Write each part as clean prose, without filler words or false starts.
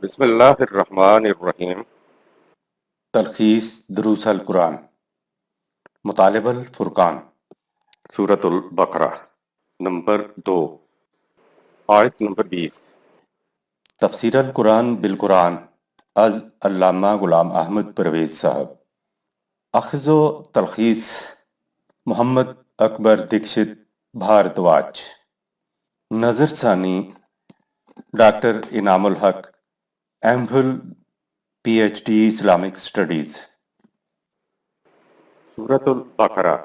بسم اللہ الرحمن الرحیم۔ تلخیص دروس القرآن، مطالب الفرقان، سورۃ البقرہ نمبر 2، آیت نمبر 20۔ تفسیر القرآن بالقرآن از علامہ غلام احمد پرویز صاحب۔ اخذ و تلخیص محمد اکبر دکشت بھاردواج۔ نظر ثانی doctor Inam ul-Haq, M Phil P H D Islamic studies. سورۃ البقرہ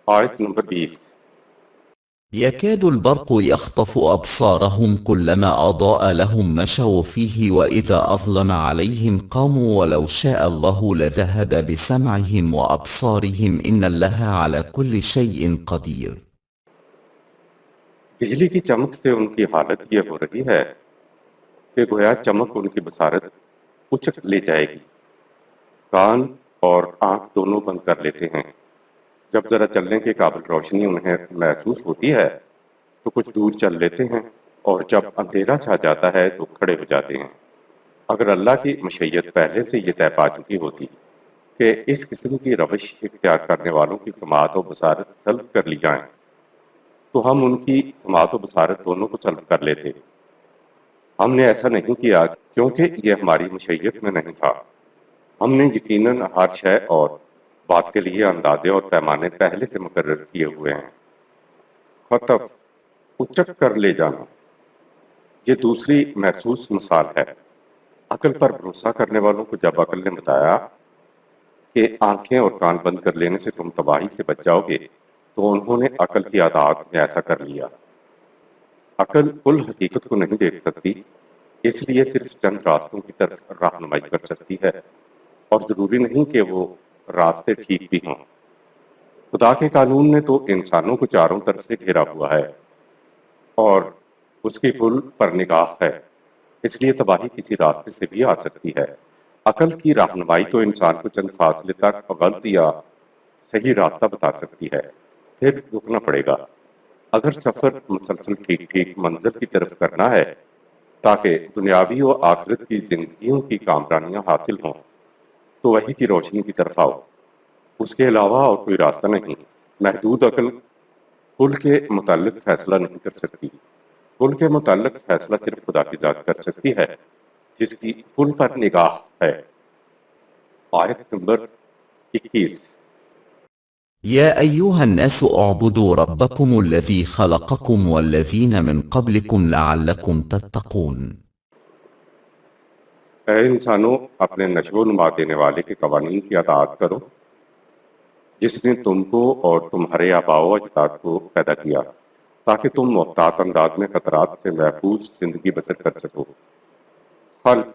آیت نمبر 20۔ يكاد البرق يخطف أبصارهم كلما أضاء لهم مشوا فيه وإذا أظلم عليهم قاموا ولو شاء الله لذهب بسمعهم وأبصارهم إن الله على كل شيء قدير۔ بجلی کی چمک سے ان کی حالت یہ ہو رہی ہے کہ گویا چمک ان کی بصارت اچک لے جائے گی۔ کان اور آنکھ دونوں بند کر لیتے ہیں۔ جب ذرا چلنے کے قابل روشنی انہیں محسوس ہوتی ہے تو کچھ دور چل لیتے ہیں، اور جب اندھیرا چھا جاتا ہے تو کھڑے ہو جاتے ہیں۔ اگر اللہ کی مشیت پہلے سے یہ طے پا چکی ہوتی کہ اس قسم کی روش اختیار کرنے والوں کی سماعت و بصارت سلب کر لی جائیں تو ہم ان کی سماعت و بصارت دونوں کو سلب کر لیتے۔ ہم نے ایسا نہیں کیا کیونکہ یہ ہماری مشیت میں نہیں تھا۔ ہم نے یقیناً ہر شے اور بات کے لیے اندازے اور پیمانے پہلے سے مقرر کیے ہوئے ہیں۔ خطف، اچک کر لے جانا، یہ دوسری محسوس مثال ہے۔ عقل پر بھروسہ کرنے والوں کو جب عقل نے بتایا کہ آنکھیں اور کان بند کر لینے سے تم تباہی سے بچ جاؤ گے تو انہوں نے عقل کی عادات میں ایسا کر لیا۔ عقل کل حقیقت کو نہیں دیکھ سکتی، اس لیے صرف چند راستوں کی طرف رہنمائی کر سکتی ہے، اور ضروری نہیں کہ وہ راستے ٹھیک بھی ہوں۔ خدا کے قانون نے تو انسانوں کو چاروں طرف سے گھیرا ہوا ہے اور اس کی کل پر نگاہ ہے، اس لیے تباہی کسی راستے سے بھی آ سکتی ہے۔ عقل کی رہنمائی تو انسان کو چند فاصلے تک غلط یا صحیح راستہ بتا سکتی ہے، پھر رکنا پڑے گا۔ اگر سفر مسلسل ٹھیک منزل کی طرف کرنا ہے تاکہ دنیاوی و آخرت کی زندگیوں کی کامرانیاں حاصل ہوں تو وحی کی روشنی کی طرف آؤ، اس کے علاوہ اور کوئی راستہ نہیں۔ محدود عقل کل کے متعلق فیصلہ نہیں کر سکتی۔ کل کے متعلق فیصلہ صرف خدا کی ذات کر سکتی ہے جس کی کل پر نگاہ ہے۔ آیت نمبر 21۔ يا أيها الناس اعبدوا ربكم الذي خلقكم والذين من قبلكم لعلكم تتقون۔ اے انسانوں، اپنے نشو و نما دینے والے کے قوانین کی اطاعت کرو جس نے تم کو اور تمہارے آباء و اجداد کو پیدا کیا تاکہ تم محتاط انداز میں خطرات سے محفوظ زندگی بسر کر سکو۔ خلق،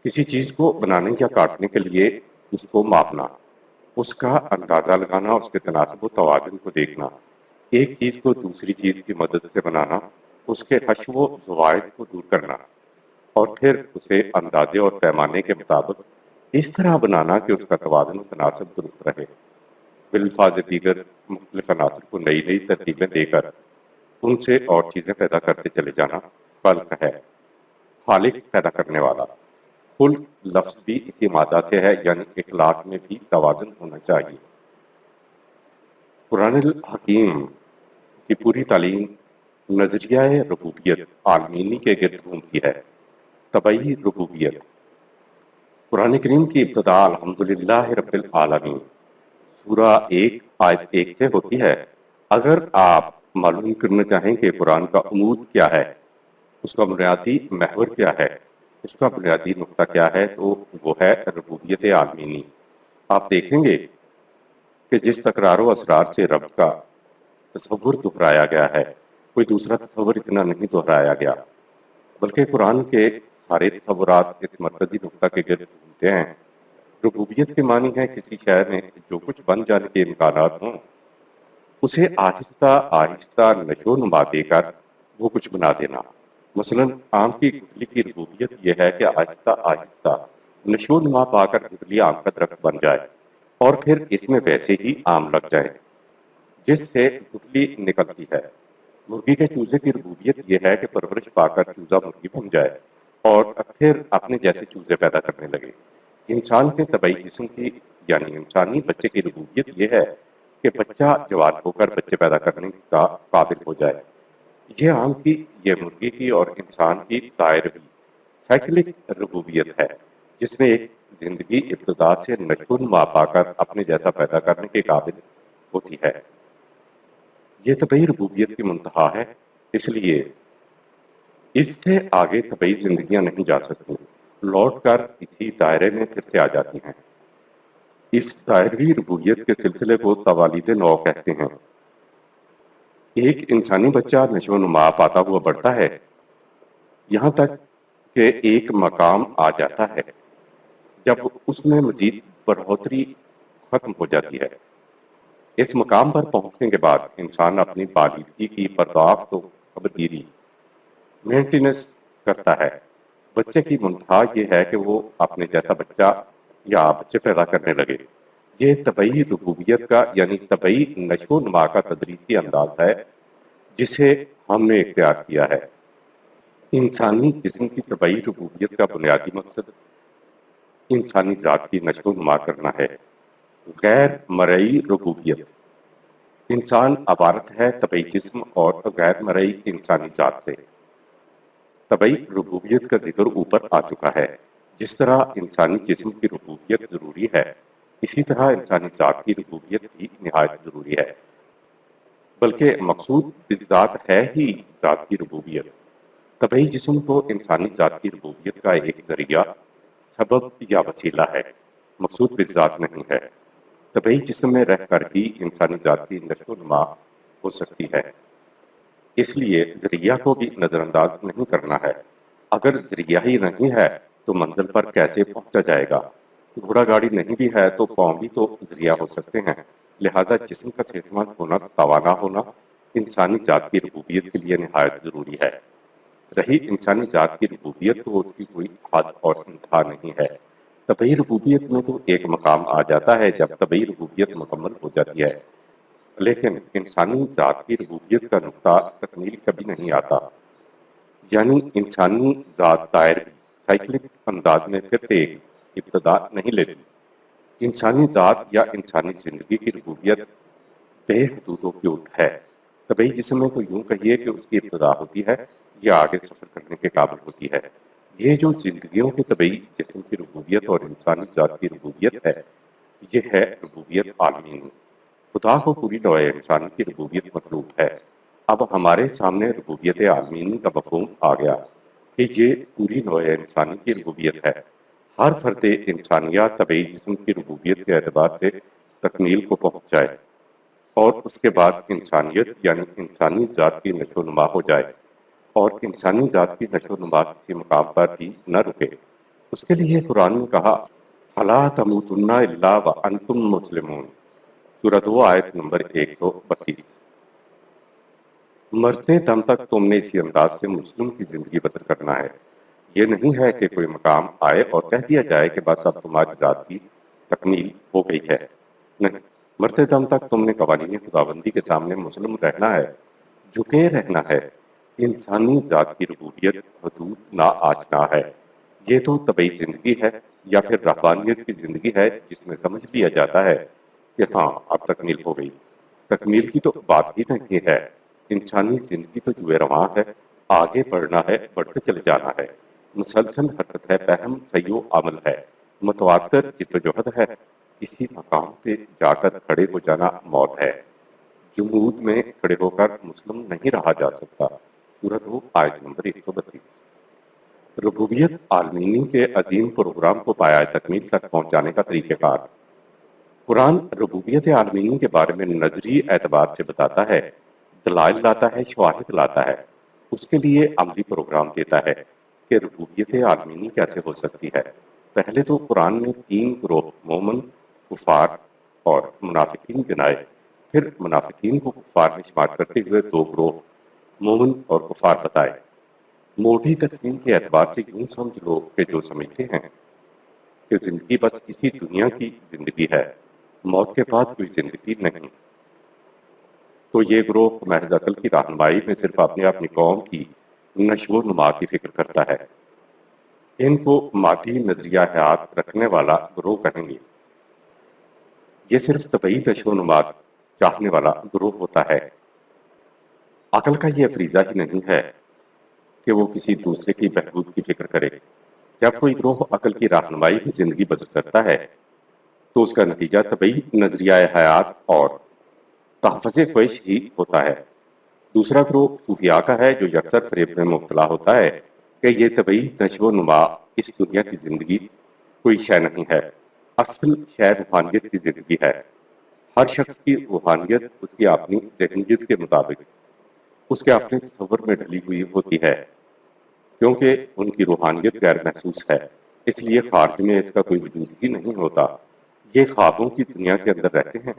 کسی چیز کو بنانے یا کاٹنے کے لیے اس کو ماپنا، اس کا اندازہ لگانا، اس کے تناسب و توازن کو دیکھنا، ایک چیز کو دوسری چیز کی مدد سے بنانا، اس کے حشو و زوائد کو دور کرنا، اور پھر اسے اندازے اور پیمانے کے مطابق اس طرح بنانا کہ اس کا توازن و تناسب درست رہے۔ بالفاظ دیگر مختلف عناصر کو نئی ترتیبیں دے کر ان سے اور چیزیں پیدا کرتے چلے جانا خلق ہے۔ خالق، پیدا کرنے والا۔ خلق لفظ بھی اسی مادہ سے ہے، یعنی اخلاق میں بھی توازن ہونا چاہیے۔ قرآن الحکیم کی پوری تعلیم نظریہ ربوبیت عالمینی کے گرد گھومتی ہے۔ طبعی ربوبیت۔ قرآن کریم کی ابتدا الحمدللہ رب العالمین سورہ 1 آیت 1 سے ہوتی ہے۔ اگر آپ معلوم کرنا چاہیں کہ قرآن کا عمود کیا ہے، اس کا بنیادی محور کیا ہے، اس کا بنیادی نقطہ کیا ہے، تو وہ ہے ربوبیت عالمینی۔ آپ دیکھیں گے کہ جس تکرار و اسرار سے رب کا تصور دہرایا گیا ہے، کوئی دوسرا تصور اتنا نہیں دہرایا گیا، بلکہ قرآن کے سارے تصورات اس مرکزی نقطہ کے گرد گھومتے ہیں۔ ربوبیت کے معنی ہے کسی شے میں جو کچھ بن جانے کے امکانات ہوں اسے آہستہ آہستہ نشو و نما دے کر وہ کچھ بنا دینا۔ مثلا آم کی گٹھلی کی ربوبیت یہ ہے کہ آہستہ آہستہ نشو و نما پا کر گٹھلی آم کا درخت بن جائے اور پھر اس میں ویسے ہی آم لگ جائے جس سے گٹھلی نکلتی ہے۔ مرغی کے چوزے کی ربوبیت یہ ہے کہ پرورش پا کر چوزہ مرغی بن جائے اور پھر اپنے جیسے چوزے پیدا کرنے لگے۔ انسان کے طبعی جسم کی یعنی انسانی بچے کی ربوبیت یہ ہے کہ بچہ جوان ہو کر بچے پیدا کرنے کا قابل ہو جائے۔ یہ عام کی، یہ مرغی کی اور انسان کی دائروی سائیکلک ربوبیت ہے، جس میں ایک زندگی ابتدا سے نشو و نما پا کر اپنے جیسا پیدا کرنے کے قابل ہوتی ہے۔ یہ طبعی ربوبیت کی منتہا ہے، اس لیے اس سے آگے طبعی زندگیاں نہیں جا سکتی، لوٹ کر اسی دائرے میں پھر سے آ جاتی ہیں۔ اس دائروی ربوبیت کے سلسلے کو توالید نو کہتے ہیں۔ ایک انسانی بچہ نشو و نما پاتا ہوا بڑھتا ہے، یہاں تک کہ ایک مقام آ جاتا ہے جب اس میں مزید بڑھوتری ختم ہو جاتی ہے۔ اس مقام پر پہنچنے کے بعد انسان اپنی بالغی کی پرداخت و خبرگیری مینٹیننس کرتا ہے۔ بچے کی منتہا یہ ہے کہ وہ اپنے جیسا بچہ یا بچے پیدا کرنے لگے۔ یہ طبعی ربوبیت کا یعنی طبعی نشو و نما کا تدریجی انداز ہے جسے ہم نے اختیار کیا ہے۔ انسانی جسم کی طبعی ربوبیت کا بنیادی مقصد انسانی ذات کی نشو و نما کرنا ہے۔ غیر مرئی ربوبیت، انسان عبارت ہے طبعی جسم اور غیر مرئی انسانی ذات سے۔ طبعی ربوبیت کا ذکر اوپر آ چکا ہے۔ جس طرح انسانی جسم کی ربوبیت ضروری ہے، اسی طرح انسانی ذات کی ربوبیت بھی نہایت ضروری ہے، بلکہ مقصود بالذات ہے ہی ذات کی ربوبیت۔ طبعی جسم تو انسانی ذات کی ربوبیت کا ایک ذریعہ، سبب یا وسیلہ ہے، مقصود بالذات نہیں ہے۔ طبعی جسم میں رہ کر ہی انسانی ذات کی نشو و نما ہو سکتی ہے، اس لیے ذریعہ کو بھی نظر انداز نہیں کرنا ہے۔ اگر ذریعہ ہی نہیں ہے تو منزل پر کیسے پہنچا جائے گا؟ گھوڑا گاڑی نہیں بھی ہے تو پاؤں بھی تو ذریعہ ہو سکتے ہیں۔ لہذا جسم کا صحت مند ہونا، توانا ہونا انسانی ذات کی ربوبیت کے لیے نہایت ضروری ہے۔ رہی انسانی ذات کی ربوبیت تو اس کی کوئی حد اور انتہا نہیں ہے۔ طبعی ربوبیت میں تو ایک مقام آ جاتا ہے جب طبعی ربوبیت مکمل ہو جاتی ہے، لیکن انسانی ذات کی ربوبیت کا نقطہ تکمیل کبھی نہیں آتا، یعنی انسانی ذات دائروی سائیکلک انداز میں پھر سے ایک ابتدا نہیں لیتی۔ انسانی ذات یا انسانی زندگی کی ربوبیت بے حدود و حدود ہے۔ طبعی جسم میں تو یوں کہیے کہ اس کی ابتدا ہوتی ہے یا آگے سفر کرنے کے قابل ہوتی ہے۔ یہ جو زندگیوں کے طبعی جسم کی ربوبیت اور انسانی ذات کی ربوبیت ہے، یہ ہے ربوبیت عالمینی۔ خدا کو پوری نوع انسانی کی ربوبیت مطلوب ہے۔ اب ہمارے سامنے ربوبیت عالمینی کا مفہوم آ گیا کہ یہ پوری نوع انسانی کی ربوبیت ہے۔ ہر فرد انسانیہ طبعی جسم کی ربوبیت کے اعتبار سے تکمیل کو پہنچ جائے اور اس کے بعد انسانیت یعنی انسانی ذات کی نشو و نما ہو جائے، اور انسانی ذات کی نشو و نما کسی مقام پر ہی نہ رکے۔ اس کے لیے قرآن نے کہا فَلَا تَمُوتُنَّ إِلَّا وَأَنْتُمْ مُسْلِمُونَ، سورہ 2 آیت نمبر 132۔ مرتے دم تک تم نے اسی انداز سے مسلم کی زندگی بسر کرنا ہے۔ یہ نہیں ہے کہ کوئی مقام آئے اور کہہ دیا جائے کہ بس اب تمہاری ذات کی تکمیل ہو گئی ہے۔ نہیں، مرتے دم تک تم نے قوانین خداوندی کے سامنے مسلم رہنا ہے، جھکے رہنا ہے۔ انسانی ذات کی ربوبیت حدود نا آشنا ہے۔ یہ تو طبعی زندگی ہے یا پھر رحبانیت کی زندگی ہے جس میں سمجھ لیا جاتا ہے کہ ہاں اب تکمیل ہو گئی۔ تکمیل کی تو بات ہی نہیں ہے۔ انسانی زندگی تو جوئے رواں ہے، آگے بڑھنا ہے، بڑھتے چلے جانا ہے، مسلسل حرکت ہے، فہم سعی و عمل ہے، متواتر جدوجہد ہے، کسی مقام پہ جا کر کھڑے ہو جانا موت ہے۔ جمود میں کھڑے ہو کر مسلم نہیں رہا جا سکتا، سورہ 2 آیت نمبر 132۔ ربوبیت عالمینی کے عظیم پروگرام کو پایہ تکمیل تک پہنچانے کا طریقہ کار۔ قرآن ربوبیت عالمینی کے بارے میں نظری اعتبار سے بتاتا ہے، دلائل لاتا ہے، شواہد لاتا ہے، اس کے لیے عملی پروگرام دیتا ہے کہ ربوبیت عالمینی کیسے ہو سکتی ہے۔ پہلے تو قرآن نے 3 گروہ مومن، کفار اور منافقین گنائے، پھر منافقین کو کفار میں شمار کرتے ہوئے 2 گروہ مومن اور کفار بتائے۔ موٹی تقسیم کے اعتبار سے یوں سمجھ لو کہ جو سمجھتے ہیں کہ زندگی بس اسی دنیا کی زندگی ہے، موت کے بعد کوئی زندگی نہیں، تو یہ گروہ محض عقل کی رہنمائی میں صرف اپنی قوم کی نشو و نما کی فکر کرتا ہے۔ ان کو مادی نظریہ حیات رکھنے والا گروہ کہیں گے۔ یہ صرف طبعی نشو و نما چاہنے والا گروہ ہوتا ہے۔ عقل کا یہ فریضہ ہی نہیں ہے کہ وہ کسی دوسرے کی بہبود کی فکر کرے۔ جب کوئی گروہ عقل کی رہنمائی میں زندگی بسر کرتا ہے تو اس کا نتیجہ طبعی نظریہ حیات اور تحفظ خواہش ہی ہوتا ہے۔ دوسرا گروہ صوفیاء کا ہے جو یکسر فریب میں مبتلا ہوتا ہے کہ یہ طبعی نشو و نما اس دنیا کی زندگی کوئی شے نہیں ہے، اصل شے روحانیت کی زندگی ہے۔ ہر شخص کی روحانیت اس کی اپنی ذہنیت کے مطابق اس کے اپنے تصور میں ڈلی ہوئی ہوتی ہے، کیونکہ ان کی روحانیت غیر محسوس ہے، اس لیے خارج میں اس کا کوئی وجود ہی نہیں ہوتا۔ یہ خوابوں کی دنیا کے اندر رہتے ہیں۔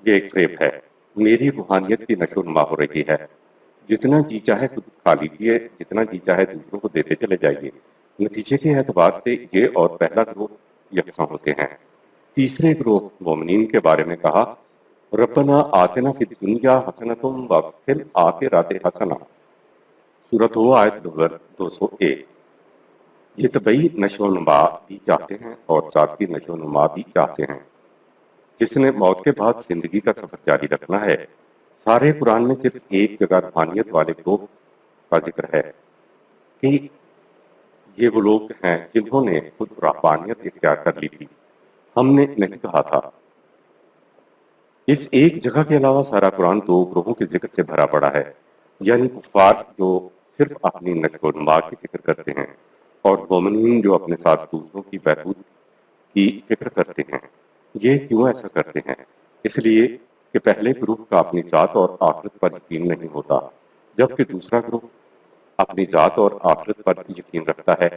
یہ ایک فریب ہے۔ میری روحانیت کی نشو و نما ہو رہی ہے، جتنا جی چاہے خود کھا لیجیے، جتنا جی چاہے دوسروں کو دیتے چلے جائیے۔ نتیجے کے اعتبار سے یہ اور پہلا گروہ یکساں ہوتے ہیں۔ تیسرے گروہ مومنین کے بارے میں کہا، ربنا آتنا فی الدنیا حسنۃ وفی الآخرۃ حسنہ، سورۃ ہو آیت نمبر 201۔ یہ طبعی نشو و نما بھی چاہتے ہیں اور ذاتی نشو و نما بھی چاہتے ہیں۔ جس نے موت کے بعد زندگی کا سفر جاری رکھنا ہے، سارے قرآن میں صرف ایک جگہ روحانیت والے گروہ کا ذکر ہے کہ یہ وہ لوگ ہیں جنہوں نے خود رہبانیت اختیار کر لی تھی، ہم نے نہیں کہا تھا۔ اس ایک جگہ کے علاوہ سارا قرآن دو گروہوں کے ذکر سے بھرا پڑا ہے، یعنی کفار جو صرف اپنی نشو و نما کی فکر کرتے ہیں اور مومنین جو اپنے ساتھ دوسروں کی بہبود کی فکر کرتے ہیں۔ یہ کیوں ایسا کرتے ہیں؟ اس لیے کہ پہلے گروہ کا اپنی ذات اور آخرت پر یقین نہیں ہوتا، جبکہ دوسرا گروہ اپنی ذات اور آخرت پر یقین رکھتا ہے۔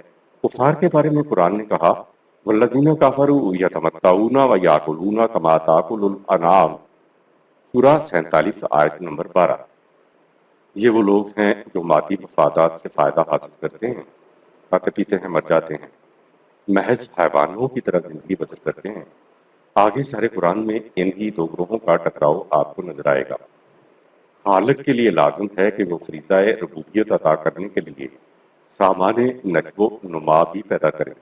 کفار کے بارے میں قرآن نے کہا، والذین کفروا یتمتعون ویاکلون کما تاکل الانعام، سورہ 47 آیت نمبر 12۔ یہ وہ لوگ ہیں جو مادی مفادات سے فائدہ حاصل کرتے ہیں، کھاتے پیتے ہیں، مر جاتے ہیں، محض حیوانوں کی طرح زندگی بسر کرتے ہیں۔ آگے سارے قرآن میں ان ہی دو گروہوں کا ٹکراؤ آپ کو نظر آئے گا۔ خالق کے لیے لازم ہے کہ وہ فریضہ ربوبیت عطا کرنے کے لیے سامان نشو و نما بھی پیدا کرے۔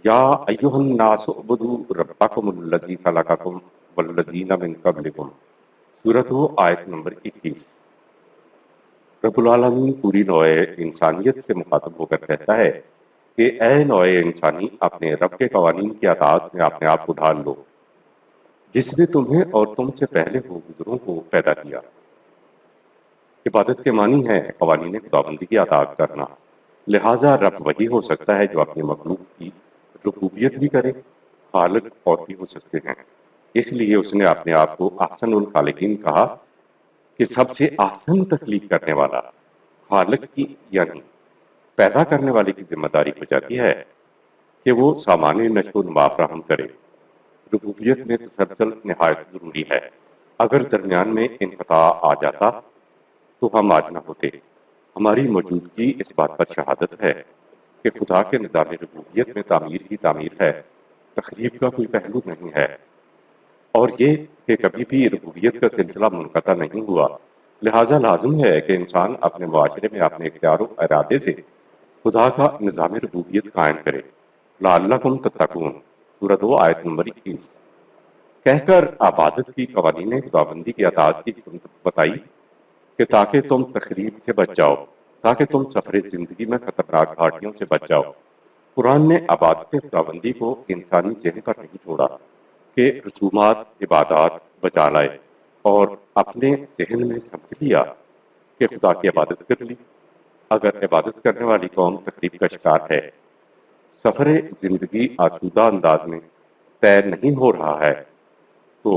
یا ایھا الناس اعبدوا ربکم الذی خلقکم والذین من قبلکم، سورۃ ہو آیت نمبر 21۔ رب العالمین پوری نوع انسانیت سے مخاطب ہو کر کہتا ہے کہ اے نوع انسانی، اپنے رب کے قوانین کی اطاعت میں اپنے آپ کو ڈھال لو، جس نے تمہیں اور تم سے پہلے گزروں کو پیدا کیا۔ عبادت کے معنی ہے قوانین خداوندی کی اطاعت کرنا، لہٰذا رب وہی ہو سکتا ہے جو اپنی مخلوق کی ربوبیت بھی کرے۔ خالق اور بھی ہو سکتے ہیں، اس لیے اس نے اپنے آپ کو احسن الخالقین کہا کہ سب سے احسن تخلیق کرنے والا۔ خالق کی یعنی پیدا کرنے والے کی ذمہ داری ہو جاتی ہے کہ وہ سامان نشو و نما فراہم کرے۔ ربوبیت میں تسلسل نہایت ضروری ہے۔ اگر درمیان میں انقطاع آ جاتا تو ہم آج نہ ہوتے۔ ہماری موجودگی اس بات پر شہادت ہے کہ خدا کے نظام ربوبیت میں تعمیر ہی تعمیر ہے، تخریب کا کوئی پہلو نہیں ہے، اور یہ کہ کبھی بھی ربوبیت کا سلسلہ منقطع نہیں ہوا۔ لہٰذا لازم ہے کہ انسان اپنے معاشرے میں اپنے اختیار و ارادے سے خدا کا نظام ربوبیت قائم کرے۔ لعلکم تتقون، سورۃ 2 آیت نمبر 21۔ کہہ کر عبادت کی قوانین خداوندی کی اطاعت کی بتائی کہ تاکہ تم تخریب سے بچ جاؤ، تاکہ تم سفر زندگی میں خطرناک گھاٹیوں سے بچ جاؤ۔ قرآن نے عبادت خداوندی کو انسانی ذہن پر نہیں چھوڑا کہ رسومات عبادات بچا لائے اور اپنے ذہن میں سمجھ لیا کہ خدا کی عبادت کر لی۔ اگر عبادت کرنے والی قوم تخریب کا شکار ہے، سفر زندگی آسودہ انداز میں طے نہیں ہو رہا ہے، تو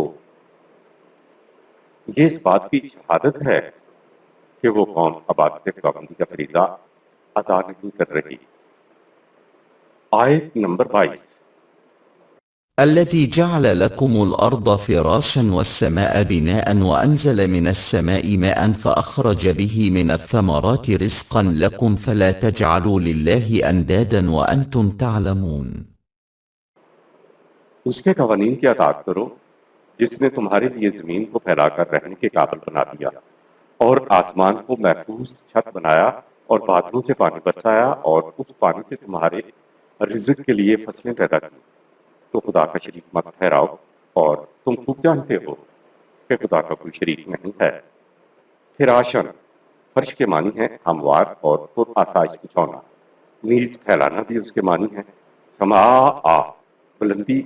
یہ اس بات کی شہادت ہے کہ وہ قوم عبادت خداوندی کا فریضہ ادا نہیں کر رہی۔ آیت نمبر 22۔ الذي جعل لكم الأرض فراشا والسماء بناء وأنزل من السماء ماء فأخرج به من الثمرات رزقا لكم فلا تجعلوا لله أندادا وأنتم تعلمون۔ اس کے قوانین کی اطاعت کرو جس نے تمہارے لیے زمین کو پھیلا کر رہنے کے قابل بنا دیا اور آسمان کو محفوظ چھت بنایا اور بادلوں سے پانی برسایا اور اس پانی سے تمہارے رزق کے لیے فصلیں پیدا کی، تو خدا کا شریک مت ٹھہراؤ، اور تم خوب جانتے ہو کہ خدا کا کوئی شریک نہیں ہے۔ فراشن، فرش کے معنی ہے ہموار اور پر آسائش بچھونا، نیز پھیلانا بھی اس کے معنی ہے۔ سماع، بلندی،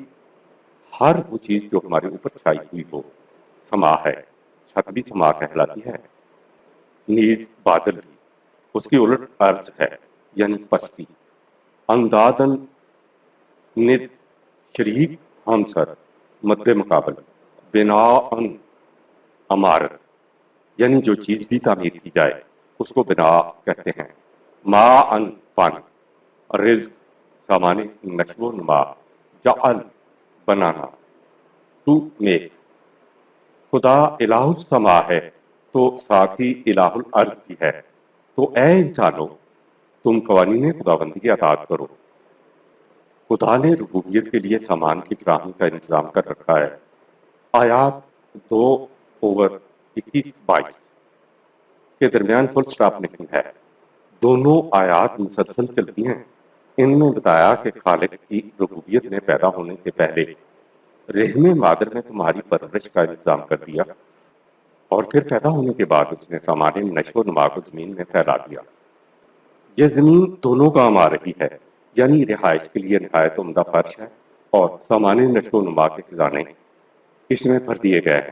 ہر وہ چیز جو ہمارے اوپر چھائی ہوئی ہو سما ہے، چھت بھی سما کہلاتی ہے، نیز بادل بھی، اس کی الٹ ارض ہے یعنی پستی۔ اندادن، ند، شریک، ہمسر، مد مقابل، بناءً، عمارت، یعنی جو چیز بھی تعمیر کی جائے اس کو بنا کہتے ہیں۔ ماءً، پانی، رزق، سامان نشو و نما، جعل، بنانا، ٹو میک۔ خدا الہ السما ہے تو ساتھ ہی الہ الارض بھی ہے، تو اے انسانوں تم قوانین خداوندی کی اطاعت کرو۔ خدا نے ربوبیت کے لیے سامان کی فراہمی کا انتظام کر رکھا ہے۔ آیات 2/21-22 کے درمیان فل سٹاپ نہیں ہے، دونوں آیات مسلسل چلتی ہیں۔ ان میں بتایا کہ خالق کی ربوبیت نے پیدا ہونے سے پہلے رحم مادر میں تمہاری پرورش کا انتظام کر دیا، اور پھر پیدا ہونے کے بعد اس نے سامان نشو و نما کو زمین میں پھیلا دیا۔ یہ زمین دونوں کام آ رہی ہے، یعنی رہائش کے لیے نہایت عمدہ فرش ہے، اور سامان نشو و نما کے خزانے اس میں بھر دیے گئے ہیں۔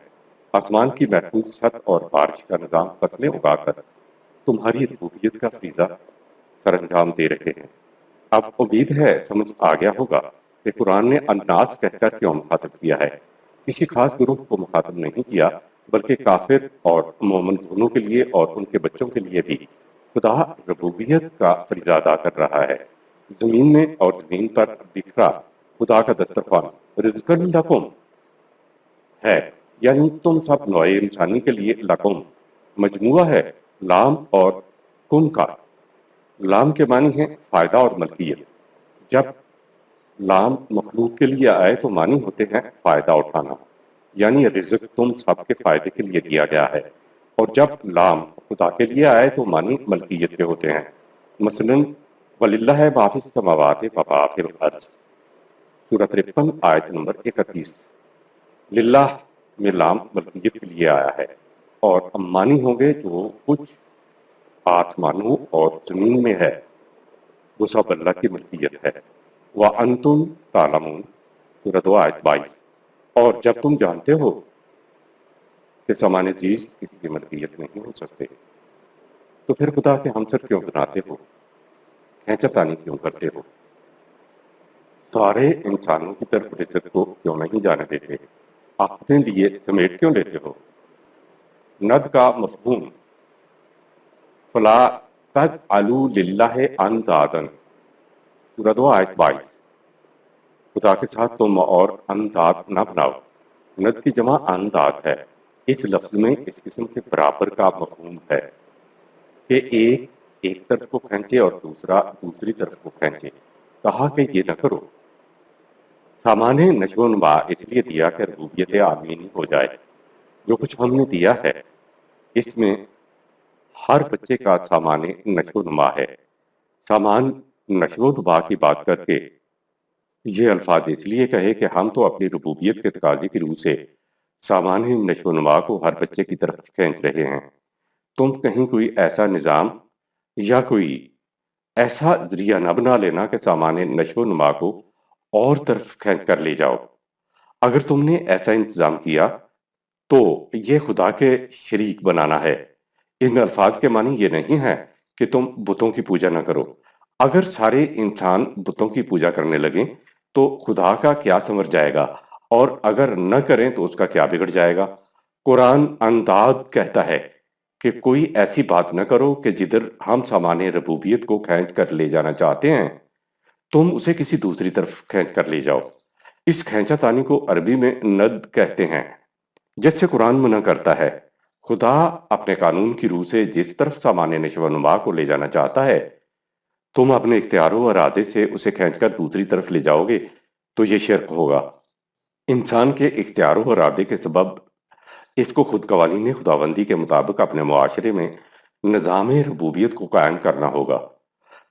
آسمان کی محفوظ چھت اور بارش کا نظام فصلیں اگا کر تمہاری ربوبیت کا فریضہ سر انجام دے رہے ہیں۔ اب امید ہے سمجھ آ گیا ہوگا کہ قرآن نے الناس کہہ کر کیوں مخاطب کیا ہے۔ کسی خاص گروہ کو مخاطب نہیں کیا، بلکہ کافر اور مومن دونوں کے لیے اور ان کے بچوں کے لیے بھی خدا ربوبیت کا فریضہ ادا کر رہا ہے۔ زمین میں اور زمین پر بکھرا خدا کا دسترخوان رزقن لکم ہے، یعنی تم سب نوع انسانی کے لیے لکم مجموعہ ہے لام اور کن کا۔ لام کے معنی ہے فائدہ اور ملکیت۔ جب لام مخلوق کے لیے آئے تو معنی ہوتے ہیں فائدہ اٹھانا، یعنی رزق تم سب کے فائدے کے لیے دیا گیا ہے، اور جب لام خدا کے لیے آئے تو معنی ملکیت کے ہوتے ہیں۔ مثلاً وَلِلَّهِ مَا فِي السَّمَاوَاتِ وَمَا فِي الْأَرْضِ، سورۃ 53 آیت نمبر 31۔ للہ میں لام ملکیت کے لیے آیا ہے، اور معنی ہوں گے جو کچھ آسمانوں اور زمین میں ہے وہ سب اللہ کی ملکیت ہے۔ وَأَنْتُمْ تَعْلَمُونَ، سورۃ 2 آیت 22۔ اور جب تم جانتے ہو کہ سامان چیز کسی کی ملکیت نہیں ہو سکتے، تو پھر خدا کے ہمسر کیوں بناتے ہو، کھینچا تانی کیوں کرتے ہو، سارے انسانوں کی طرف رزق کو کیوں نہیں جانے دیتے، اپنے لیے سمیٹ کیوں لیتے ہو۔ ند کا مفہوم فلا تجعلوا للہ اندادا، سورہ 2 آیت 22۔ خدا کے ساتھ تم اور انداد نہ بناؤ۔ ند کی جمع انداد ہے۔ اس لفظ میں اس قسم کے برابر کا مفہوم ہے کہ ایک طرف کو کھینچے اور دوسرا دوسری طرف کو کھینچے۔ کہا کہ یہ نہ کرو۔ سامان نشو و نما اس لیے دیا کہ ربوبیت عالمینی ہو جائے۔ جو کچھ ہم نے دیا ہے اس میں ہر بچے کا سامان نشو و نما ہے۔ سامان نشو و نما کی بات کر کے یہ الفاظ اس لیے کہے کہ ہم تو اپنی ربوبیت کے تقاضے کی روح سے سامان نشو و نما کو ہر بچے کی طرف کھینچ رہے ہیں۔ تم کہیں کوئی ایسا نظام یا کوئی ایسا ذریعہ نہ بنا لینا کہ سامان نشو و نما کو اور طرف کھینچ کر لے جاؤ۔ اگر تم نے ایسا انتظام کیا تو یہ خدا کے شریک بنانا ہے۔ ان الفاظ کے معنی یہ نہیں ہے کہ تم بتوں کی پوجا نہ کرو۔ اگر سارے انسان بتوں کی پوجا کرنے لگیں تو خدا کا کیا سنور جائے گا، اور اگر نہ کریں تو اس کا کیا بگڑ جائے گا۔ قرآن انداد کہتا ہے کہ کوئی ایسی بات نہ کرو کہ جدھر ہم سامان ربوبیت کو کھینچ کر لے جانا چاہتے ہیں تم اسے کسی دوسری طرف کھینچ کر لے جاؤ۔ اس کھینچا تانی کو عربی میں ند کہتے ہیں، جس سے قرآن منع کرتا ہے۔ خدا اپنے قانون کی روح سے جس طرف سامان نشو و نما کو لے جانا چاہتا ہے، تم اپنے اختیار و ارادے سے اسے کھینچ کر دوسری طرف لے جاؤ گے تو یہ شرک ہوگا۔ انسان کے اختیار و ارادے کے سبب اس کو خود قوانین خداوندی کے مطابق اپنے معاشرے میں نظام ربوبیت کو قائم کرنا ہوگا۔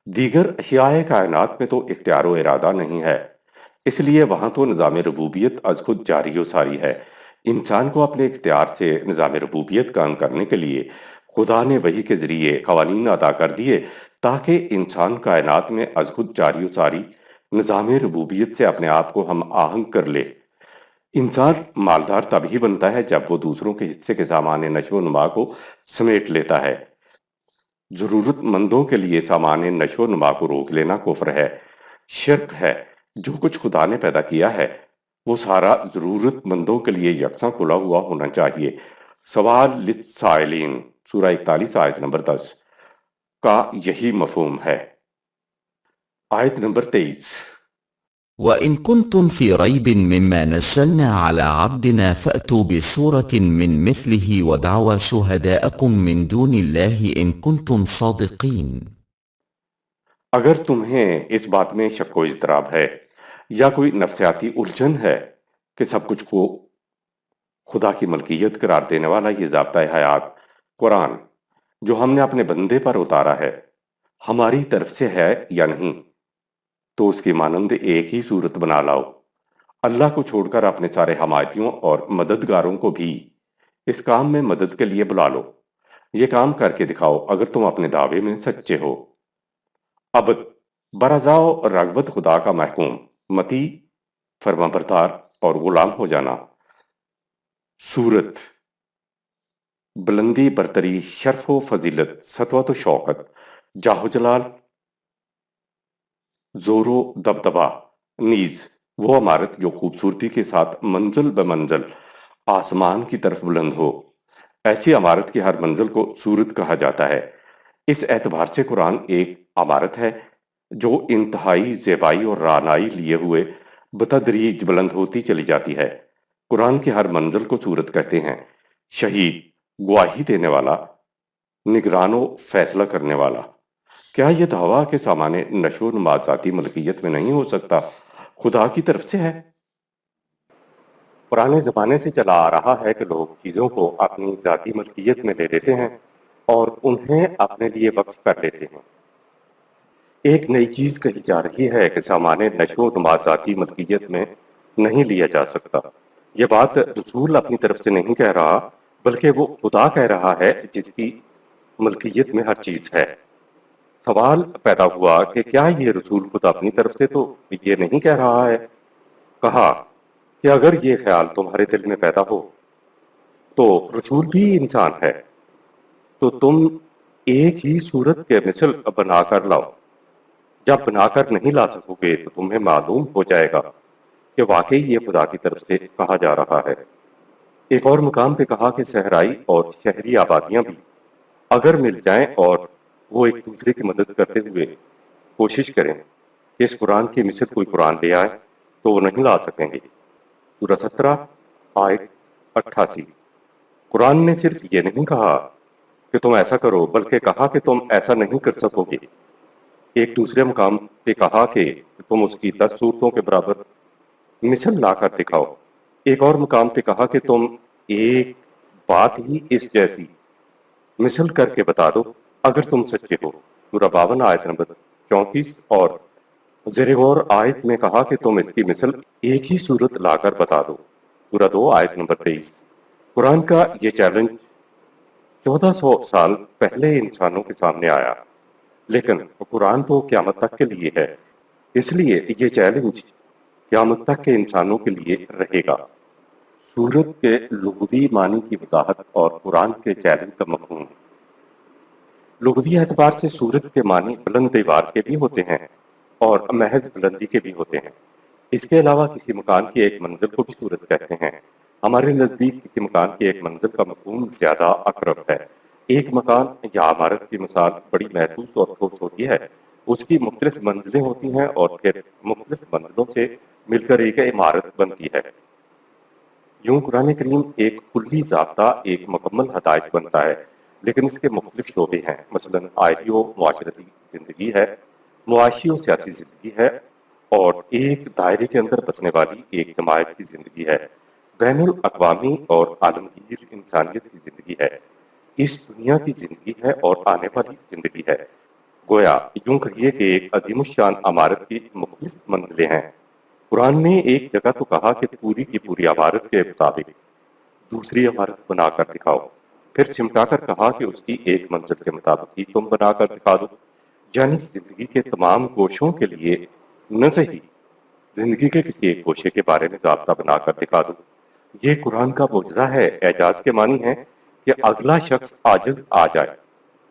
دیگر اشیائے کائنات میں تو اختیار و ارادہ نہیں ہے، اس لیے وہاں تو نظام ربوبیت از خود جاری و ساری ہے۔ انسان کو اپنے اختیار سے نظام ربوبیت قائم کرنے کے لیے خدا نے وحی کے ذریعے قوانین عطا کر دیے تاکہ انسان کائنات میں از خود جاری و ساری نظام ربوبیت سے اپنے آپ کو ہم آہنگ کر لے۔ انسان مالدار تبھی بنتا ہے جب وہ دوسروں کے حصے کے سامان نشو و نما کو سمیٹ لیتا ہے۔ ضرورت مندوں کے لیے سامان نشو و نما کو روک لینا کفر ہے، شرک ہے۔ جو کچھ خدا نے پیدا کیا ہے وہ سارا ضرورت مندوں کے لیے یکساں کھلا ہوا ہونا چاہیے۔ سوال للسائلین سورہ 41 آیت نمبر 10 کا یہی مفہوم ہے۔ آیت نمبر 23 وَإِن كُنتُمْ فِي رَيْبٍ مِّمَّا نَزَّلْنَا عَلَى عَبْدِنَا فَأْتُوا بِسُورَةٍ مِّن مِّثْلِهِ وَادْعُوا شُهَدَاءَكُم مِّن دُونِ اللَّهِ إِن كُنتُمْ صَادِقِينَ۔ اگر تمہیں اس بات میں شک و اضطراب ہے یا کوئی نفسیاتی الجھن ہے کہ سب کچھ کو خدا کی ملکیت قرار دینے والا یہ ضابطۂ حیات قرآن جو ہم نے اپنے بندے پر اتارا ہے ہماری طرف سے ہے یا نہیں، تو اس کی مانند ایک ہی صورت بنا لاؤ۔ اللہ کو چھوڑ کر اپنے سارے حمایتیوں اور مددگاروں کو بھی اس کام میں مدد کے لیے بلا لو۔ یہ کام کر کے دکھاؤ اگر تم اپنے دعوے میں سچے ہو۔ عبد برضا و رغبت خدا کا محکوم، مطیع، فرمانبردار اور غلام ہو جانا۔ صورت بلندی برتری، شرف و فضیلت، سطوت و شوکت، جاہ و جلال، زور و دبدبہ، نیز وہ عمارت جو خوبصورتی کے ساتھ منزل بمنزل آسمان کی طرف بلند ہو، ایسی عمارت کی ہر منزل کو صورت کہا جاتا ہے۔ اس اعتبار سے قرآن ایک عمارت ہے جو انتہائی زیبائی اور رعنائی لیے ہوئے بتدریج بلند ہوتی چلی جاتی ہے۔ قرآن کی ہر منزل کو صورت کہتے ہیں۔ شہید، گواہی دینے والا، نگران و فیصلہ کرنے والا۔ کیا یہ دعویٰ کہ سامان نشو و نما ذاتی ملکیت میں نہیں ہو سکتا خدا کی طرف سے ہے؟ پرانے زمانے سے چلا آ رہا ہے کہ لوگ چیزوں کو اپنی ذاتی ملکیت میں لے لیتے ہیں اور انہیں اپنے لیے وقف کر لیتے ہیں۔ ایک نئی چیز کہی جا رہی ہے کہ سامان نشو و نما ذاتی ملکیت میں نہیں لیا جا سکتا۔ یہ بات رسول اپنی طرف سے نہیں کہہ رہا بلکہ وہ خدا کہہ رہا ہے جس کی ملکیت میں ہر چیز ہے۔ سوال پیدا ہوا کہ کیا یہ رسول خود اپنی طرف سے تو یہ نہیں کہہ رہا ہے؟ کہا کہ اگر یہ خیال تمہارے دل میں پیدا ہو تو رسول بھی انسان ہے تو تم ایک ہی صورت کے مثل بنا کر لاؤ۔ جب بنا کر نہیں لا سکو گے تو تمہیں معلوم ہو جائے گا کہ واقعی یہ خدا کی طرف سے کہا جا رہا ہے۔ ایک اور مقام پہ کہا کہ صحرائی اور شہری آبادیاں بھی اگر مل جائیں اور وہ ایک دوسرے کی مدد کرتے ہوئے کوشش کریں کہ اس قرآن کی مثل کوئی قرآن لے آئے تو وہ نہیں لا سکیں گے۔ سورہ 17 آیت 88۔ قرآن نے صرف یہ نہیں کہا کہ تم ایسا کرو بلکہ کہا کہ تم ایسا نہیں کر سکو گے۔ ایک دوسرے مقام پہ کہا کہ تم اس کی 10 صورتوں کے برابر مثل لا کر دکھاؤ۔ ایک اور مقام پہ کہا کہ تم ایک بات ہی اس جیسی مثل کر کے بتا دو اگر تم سچے ہو۔ سورہ 52 آیت نمبر 34 اور زیر غور آیت میں کہا کہ تم اس کی مثل ایک ہی صورت لا کر بتا دو۔ سورہ 2 آیت نمبر 23۔ قرآن کا یہ چیلنج 1400 سال پہلے انسانوں کے سامنے آیا، لیکن قرآن تو قیامت تک کے لیے ہے، اس لیے یہ چیلنج قیامت تک کے انسانوں کے لیے رہے گا۔ سورت کے لغوی معنی کی وضاحت اور قرآن کے چیلنج کا مفہوم۔ لغوی اعتبار سے سورت کے معنی بلند دیوار کے بھی ہوتے ہیں اور محض بلندی کے بھی ہوتے ہیں۔ اس کے علاوہ کسی مکان کی ایک منزل کو بھی سورت کہتے ہیں۔ ہمارے نزدیک کسی مکان کی ایک منزل کا مفہوم زیادہ اقرب ہے۔ ایک مکان یا عمارت کی مثال بڑی محسوس اور ٹھوس ہوتی ہے۔ اس کی مختلف منزلیں ہوتی ہیں اور پھر مختلف منزلوں سے مل کر ایک عمارت بنتی ہے۔ یوں قرآن کریم ایک کلی ضابطہ، ایک مکمل ہدایت بنتا ہے، لیکن اس کے مختلف شعبے ہیں۔ مثلا آئلی و معاشرتی زندگی ہے، معاشی و سیاسی زندگی ہے، اور ایک دائرے کے اندر بسنے والی ایک جماعت کی زندگی ہے، بین الاقوامی اور عالمگیر انسانیت کی زندگی ہے۔ اس دنیا کی زندگی ہے اور آنے والی زندگی ہے۔ گویا یوں کہیے کہ ایک عظیم الشان عمارت کی مختلف منزلیں ہیں۔ قرآن نے ایک جگہ تو کہا کہ پوری کی پوری عمارت کے مطابق دوسری عمارت بنا کر دکھاؤ، پھر سمٹا کر کہا کہ اس کی ایک منزل کے مطابق ہی تم بنا کر دکھا دو، یعنی زندگی کے تمام گوشوں کے لیے نہ صحیح، زندگی کے کسی ایک گوشے کے بارے میں ضابطہ بنا کر دکھا دو۔ یہ قرآن کا معجزہ ہے۔ اعجاز کے معنی ہے کہ اگلا شخص عاجز آ جائے،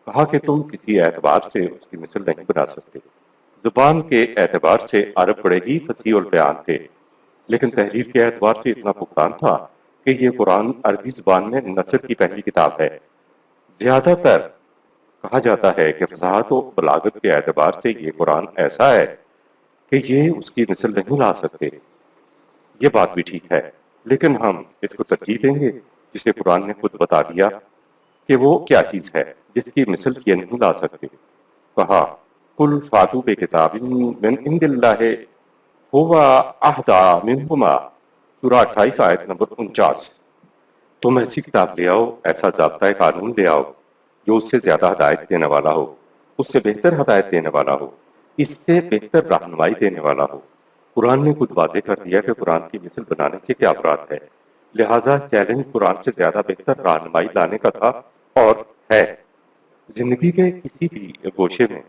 کہا کہ تم کسی اعتبار سے اس کی مثل نہیں بنا سکتے۔ زبان کے اعتبار سے عرب بڑے ہی فصیح البیان تھے، لیکن تحریر کے اعتبار سے اتنا پختان تھا کہ یہ قرآن عربی زبان میں نثر کی پہلی کتاب ہے۔ زیادہ تر کہا جاتا ہے کہ فصاحت و بلاغت کے اعتبار سے یہ قرآن ایسا ہے کہ یہ اس کی مثل نہیں لا سکتے۔ یہ بات بھی ٹھیک ہے، لیکن ہم اس کو ترجیح دیں گے جسے قرآن نے خود بتا دیا کہ وہ کیا چیز ہے جس کی مثل یہ نہیں لا سکتے۔ کہا قل فاتوا بکتاب من عند اللہ هو اہدی منہما، سورہ 28 آیت نمبر 49۔ تم ایسی کتاب لے آؤ، ایسا ضابطۂ قانون لے آؤ جو اس سے زیادہ ہدایت دینے والا ہو، اس سے بہتر ہدایت دینے والا ہو، اس سے بہتر رہنمائی دینے والا ہو۔ قرآن نے خود واضح کر دیا کہ قرآن کی مثل بنانے سے کیا مراد ہے، لہٰذا چیلنج قرآن سے زیادہ بہتر رہنمائی لانے کا تھا اور ہے۔ زندگی کے کسی بھی گوشے میں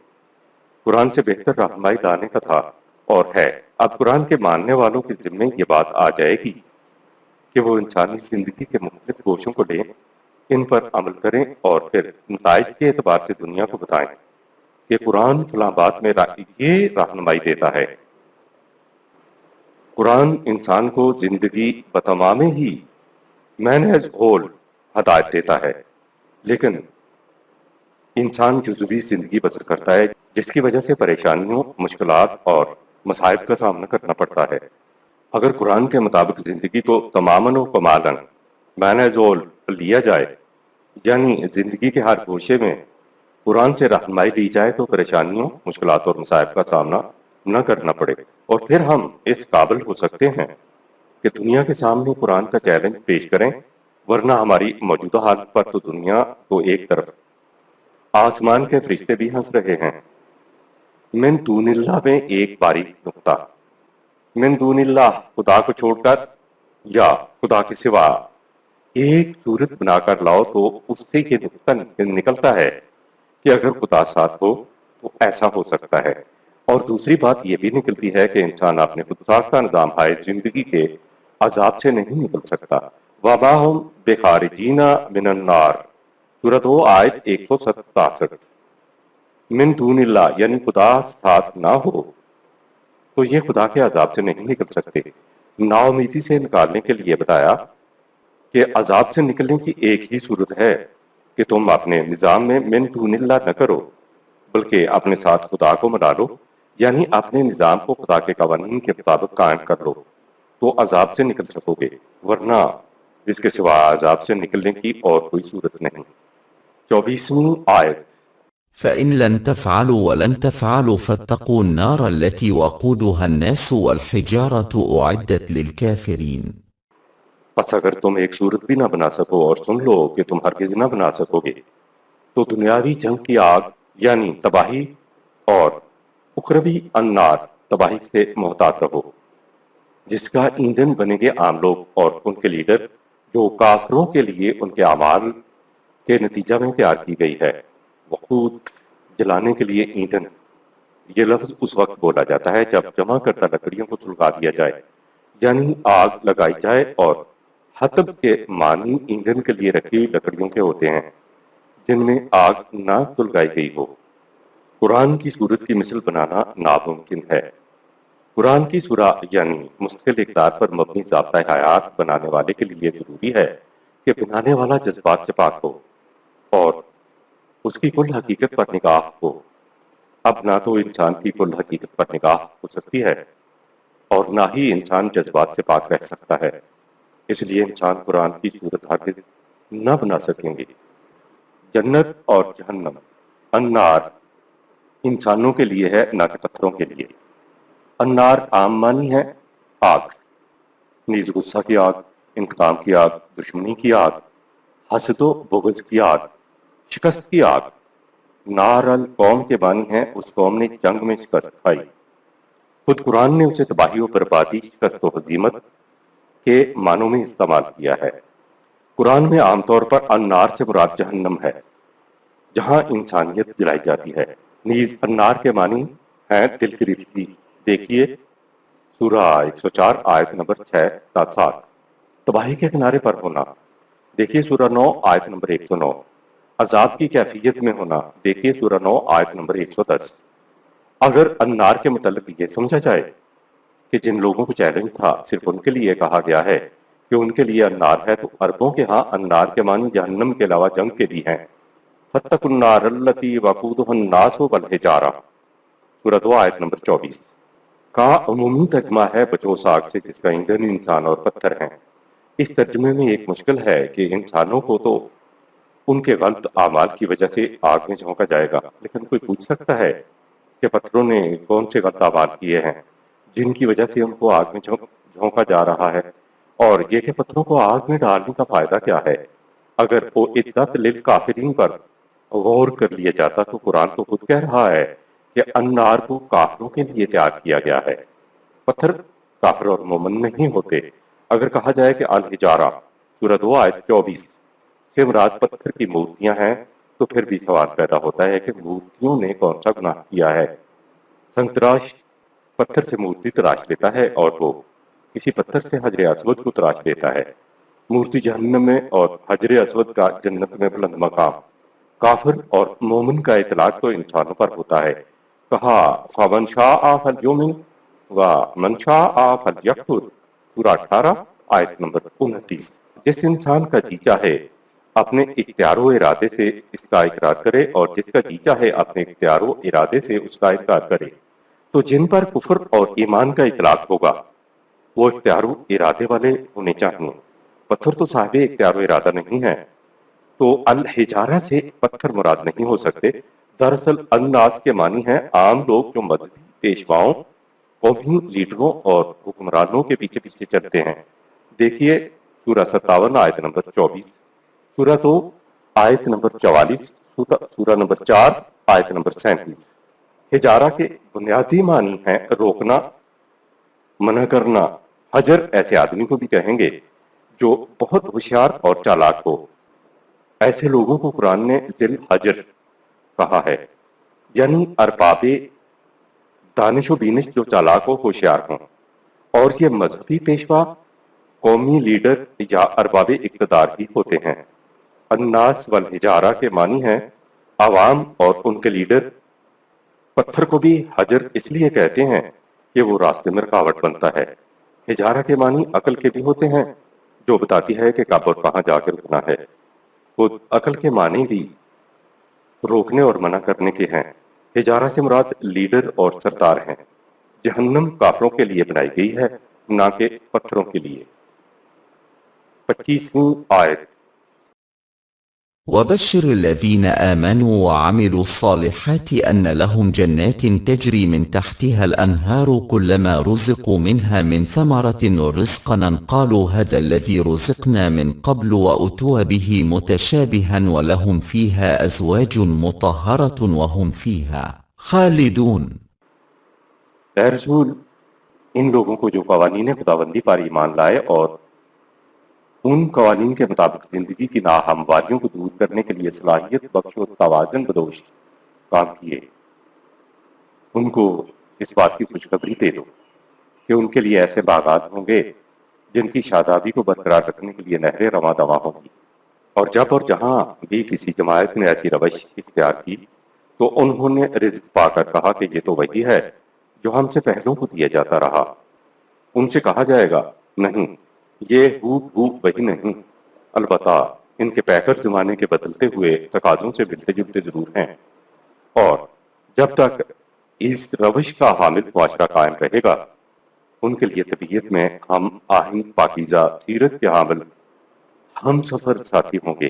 قرآن سے بہتر رہنمائی لانے کا تھا اور ہے۔ اب قرآن کے ماننے والوں کے ذمے یہ بات آ جائے گی کہ وہ انسانی زندگی کے مختلف گوشوں کو لیں، ان پر عمل کریں اور پھر نتائج کے اعتبار سے دنیا کو بتائیں کہ قرآن فلاں بات میں یہ رہنمائی دیتا ہے۔ قرآن انسان کو زندگی بتمام ہی مین ایز ہول ہدایت دیتا ہے، لیکن انسان جزوی زندگی بسر کرتا ہے جس کی وجہ سے پریشانیوں، مشکلات اور مصائب کا سامنا کرنا پڑتا ہے۔ اگر قرآن کے مطابق زندگی کو تماماً و کمالاً مین ایز ہول لیا جائے، یعنی زندگی کے ہر گوشے میں قرآن سے رہنمائی لی جائے تو پریشانیوں، مشکلات اور مصائب کا سامنا نہ کرنا پڑے، اور پھر ہم اس قابل ہو سکتے ہیں کہ دنیا کے سامنے قرآن کا چیلنج پیش کریں، ورنہ ہماری موجودہ حالت پر تو دنیا کو ایک طرف آسمان کے فرشتے بھی ہنس رہے ہیں۔ من دون اللہ میں ایک باریک نقطہ، من دون اللہ خدا کو چھوڑ کر یا خدا کے سوا ایک صورت بنا کر لاؤ تو اس سے یہ نقطہ نکلتا ہے کہ اگر خدا ساتھ ہو تو ایسا ہو سکتا ہے۔ اور دوسری بات یہ بھی نکلتی ہے کہ انسان اپنے خود ساختہ نظام ہائے زندگی کے عذاب سے نہیں نکل سکتا۔ وَمَا هُمْ بِخَارِجِينَ مِنَ النَّارِ، سورہ 2 آیت 167۔ من دون اللہ یعنی خدا ساتھ نہ ہو تو یہ خدا کے عذاب سے نہیں نکل سکتے۔ نا امیدی سے نکالنے کے لیے بتایا کہ عذاب سے نکلنے کی ایک ہی صورت ہے کہ تم اپنے نظام میں من دون اللہ نہ کرو، بلکہ اپنے ساتھ خدا کو ملا لو، یعنی اپنے نظام کو خدا کے قوانین کے مطابق قائم کر لو تو عذاب سے نکل سکو گے، ورنہ اس کے سوا عذاب سے نکلنے کی اور کوئی صورت نہیں۔ 24ویں آیت، فإن لن تفعلوا ولن تفعلوا فاتقوا النار التي وقودها الناس والحجارة أعدت للكافرين۔ پس اگر تم ایک صورت بھی نہ بنا سکو اور سن لو کہ تم ہرگز نہ بنا سکو گے تو دنیاوی جنگ کی آگ یعنی تباہی اور اخروی النار تباہی سے محتاط رہو، جس کا ایندھن بنیں گے عام لوگ اور ان کے لیڈر، جو کافروں کے لیے ان کے اعمال کے نتیجہ میں تیار کی گئی ہے۔ وقود جلانے کے لیے ایندھن، یہ لفظ اس وقت بولا جاتا ہے جب جمع کردہ لکڑیوں کو سلگا دیا جائے، یعنی آگ لگائی جائے، اور حطب کے معنی ایندھن کے لیے رکھی ہوئی لکڑیوں کے ہوتے ہیں جن میں آگ نہ سلگائی گئی ہو۔ قرآن کی صورت کی مثل بنانا ناممکن ہے۔ قرآن کی سورہ یعنی مستقل اقدار پر مبنی ضابطۂ حیات بنانے والے کے لیے ضروری ہے کہ بنانے والا جذبات سے پاک ہو اور اس کی کل حقیقت پر نگاہ ہو۔ اب نہ تو انسان کی کل حقیقت پر نگاہ ہو سکتی ہے اور نہ ہی انسان جذبات سے پاک رہ سکتا ہے، اس لیے انسان قرآن کی صورت ہرگز نہ بنا سکیں گے۔ جنت اور جہنم، النار انسانوں کے لیے ہے نہ کہ پتھروں کے لیے۔ النار عام معنی ہے آگ، نیز غصہ کی آگ، انتقام کی آگ، دشمنی کی آگ، حسد و بغض کی آگ، شکست کی آگ، نار القوم کے معنی ہیں اس قوم نے جنگ میں شکست کھائی۔ خود قرآن نے اسے تباہی و بربادی، شکست و ہزیمت کے معنوں میں استعمال کیا ہے۔ قرآن میں عام طور پر النار سے مراد جہنم ہے، جہاں انسانیت جلائی جاتی ہے۔ نیز النار کے معنی ہیں دل کی ریختگی۔ دیکھیے سورہ 104 آیت نمبر 6 تا 7۔ تباہی کے کنارے پر ہونا، دیکھیے سورہ 9 آیت نمبر 109۔ عذاب کی کیفیت میں ہونا، دیکھیے سورہ 9 آیت نمبر 110۔ اگر النار کے متعلق یہ سمجھا جائے کہ جن لوگوں کو چیلنج تھا صرف ان کے لیے کہا گیا ہے کہ ان کے لیے النار ہے، تو عربوں کے ہاں النار کے معنی جہنم کے علاوہ جنگ کے بھی ہیں۔ فَاتَّقُوا النَّارَ الَّتِي وَقُودُهَا النَّاسُ وَالْحِجَارَةُ، سورہ 2 آیت نمبر 24۔ کا عمومی ترجمہ ہے بچوس آگ سے جس کا ایندھن انسان اور پتھر ہیں۔ اس ترجمے میں ایک مشکل ہے کہ انسانوں کو تو ان کے غلط اعمال کی وجہ سے آگ میں جھونکا جائے گا، لیکن کوئی پوچھ سکتا ہے کہ پتھروں نے کون سے غلط اعمال کیے ہیں جن کی وجہ سے ان کو آگ میں جھونکا جا رہا ہے، اور یہ کہ پتھروں کو آگ میں ڈالنے کا فائدہ کیا ہے؟ اگر وہ عدت للکافرین پر غور کر لیا جاتا تو قرآن تو خود کہہ رہا ہے کہ النار کو کافروں کے لیے تیار کیا گیا ہے۔ پتھر کافر اور مومن نہیں ہوتے۔ اگر کہا جائے کہ الحجارہ سورہ 2 آیت 24 سے مراد پتھر کی مورتیاں ہیں، تو پھر بھی سوال پیدا ہوتا ہے کہ مورتیوں نے کون سا گناہ کیا ہے؟ سنگ تراش پتھر سے مورتی تراش دیتا ہے اور وہ کسی پتھر سے حجر اسود کو تراش دیتا ہے۔ مورتی جہنم میں اور حجر اسود کا جنت میں بلند مقام۔ کافر اور مومن کا اطلاق تو انسانوں پر ہوتا ہے۔ کہا فَمَنْ شَاءَ فَلْيُؤْمِنْ وَمَنْ شَاءَ فَلْيَكْفُرْ، سورہ 18 آیت نمبر 29۔ جس انسان کا جی چاہے اپنے اختیار و ارادے سے اس کا اقرار کرے اور جس کا جی چاہے اپنے اختیار و ارادے سے اس کا انکار کرے، تو جن پر کفر اور ایمان کا اطلاق ہوگا وہ اختیار و ارادے والے ہونے چاہیے۔ پتھر تو صاحب اختیار و ارادہ نہیں ہے، تو الحجارہ سے پتھر مراد نہیں ہو سکتے۔ دراصل الناس کے معنی ہیں عام لوگ جو مذہبی پیشواؤں، قومی لیڈروں اور حکمرانوں کے پیچھے پیچھے چلتے ہیں۔ دیکھیے سورہ 57 آیت نمبر 24، سورہ 2 آیت نمبر 44، سورہ نمبر 4 آیت نمبر 37۔ حجارہ کے بنیادی معنی ہیں روکنا، منع کرنا۔ حجر ایسے آدمی کو بھی کہیں گے جو بہت ہوشیار اور چالاک ہو۔ ایسے لوگوں کو قرآن نے ذی الحجر کہا ہے، یعنی ارباب دانش و بینش جو چالاک و ہوشیار ہوں، اور یہ مذہبی پیشوا، قومی لیڈر یا ارباب اقتدار ہی ہوتے ہیں۔ الناس والحجارہ کے معنی ہیں عوام اور ان کے لیڈر۔ پتھر کو بھی حجر اس لیے کہتے ہیں کہ وہ راستے میں رکاوٹ بنتا ہے۔ حجارہ کے معنی عقل کے بھی ہوتے ہیں جو بتاتی ہے کہ کب اور کہاں جا کے رکنا ہے۔ خود عقل کے معنی بھی روکنے اور منع کرنے کے ہیں۔ حجارہ سے مراد لیڈر اور سردار ہیں۔ جہنم کافروں کے لیے بنائی گئی ہے، نہ کہ پتھروں کے لیے۔ 25ویں آیت۔ وبشر الذين آمنوا وعملوا الصالحات أن لهم جنات تجري من تحتها الأنهار كلما رزقوا منها من ثمرة رزقا قالوا هذا الذي رزقنا من قبل وأتوا به متشابها ولهم فيها أزواج مطهرة وهم فيها خالدون۔ اے رسول، ان لوگوں کو جو قوانین خداوندی پر ایمان لائے اور ان قوانین کے مطابق زندگی کی ناہمواریوں کو دور کرنے کے لیے صلاحیت بخش و توازن بدوش کام کیے، ان کو اس بات کی خوشخبری دے دو کہ ان کے لیے ایسے باغات ہوں گے جن کی شادابی کو برقرار رکھنے کے لیے نہریں رواں دواں ہوں گی۔ اور جب اور جہاں بھی کسی جماعت نے ایسی روش اختیار کی تو انہوں نے رزق پا کر کہا کہ یہ تو وہی ہے جو ہم سے پہلوں کو دیا جاتا رہا۔ ان سے کہا جائے گا نہیں، یہ ہو وہی نہیں، البتہ ان کے پیکر زمانے کے بدلتے ہوئے تقاضوں سے ملتے جلتے ضرور ہیں۔ اور جب تک اس روش کا حامل معاشرہ قائم رہے گا، ان کے لیے طبیعت میں ہم آہنگ پاکیزہ سیرت کے حامل ہم سفر ساتھی ہوں گے،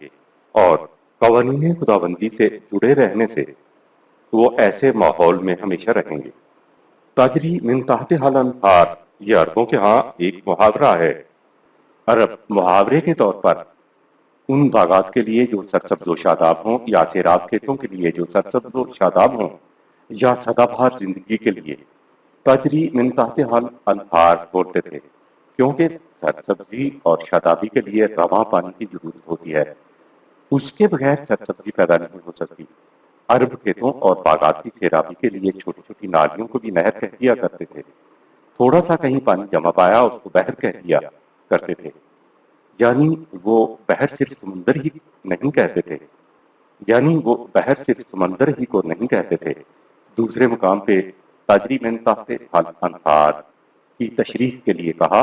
اور قوانین خداوندی سے جڑے رہنے سے وہ ایسے ماحول میں ہمیشہ رہیں گے۔ تجری من تحتہا الانہار، یہ عربوں کے ہاں ایک محاورہ ہے۔ عرب محاورے کے طور پر ان باغات کے لیے جو سرسبز و شاداب ہوں، یا سیراب کھیتوں کے لیے جو سرسبز و شاداب ہوں، یا سدا بہار زندگی کے لیے تجری من تحتہا الانہار بولتے تھے، کیونکہ سرسبزی اور شادابی کے لیے رواں پانی کی ضرورت ہوتی ہے، اس کے بغیر سرسبزی پیدا نہیں ہو سکتی۔ عرب کھیتوں اور باغات کی سیرابی کے لیے چھوٹی چھوٹی نالیوں کو بھی نہر کہہ دیا کرتے تھے۔ تھوڑا سا کہیں پانی جمع پایا اس کو بحر کہہ دیا کرتے تھے، یعنی وہ بحر صرف سمندر ہی نہیں کہتے تھے، کو نہیں کہتے تھے۔ دوسرے مقام پہ تجری من تحت الانہار کی تشریح کے لیے کہا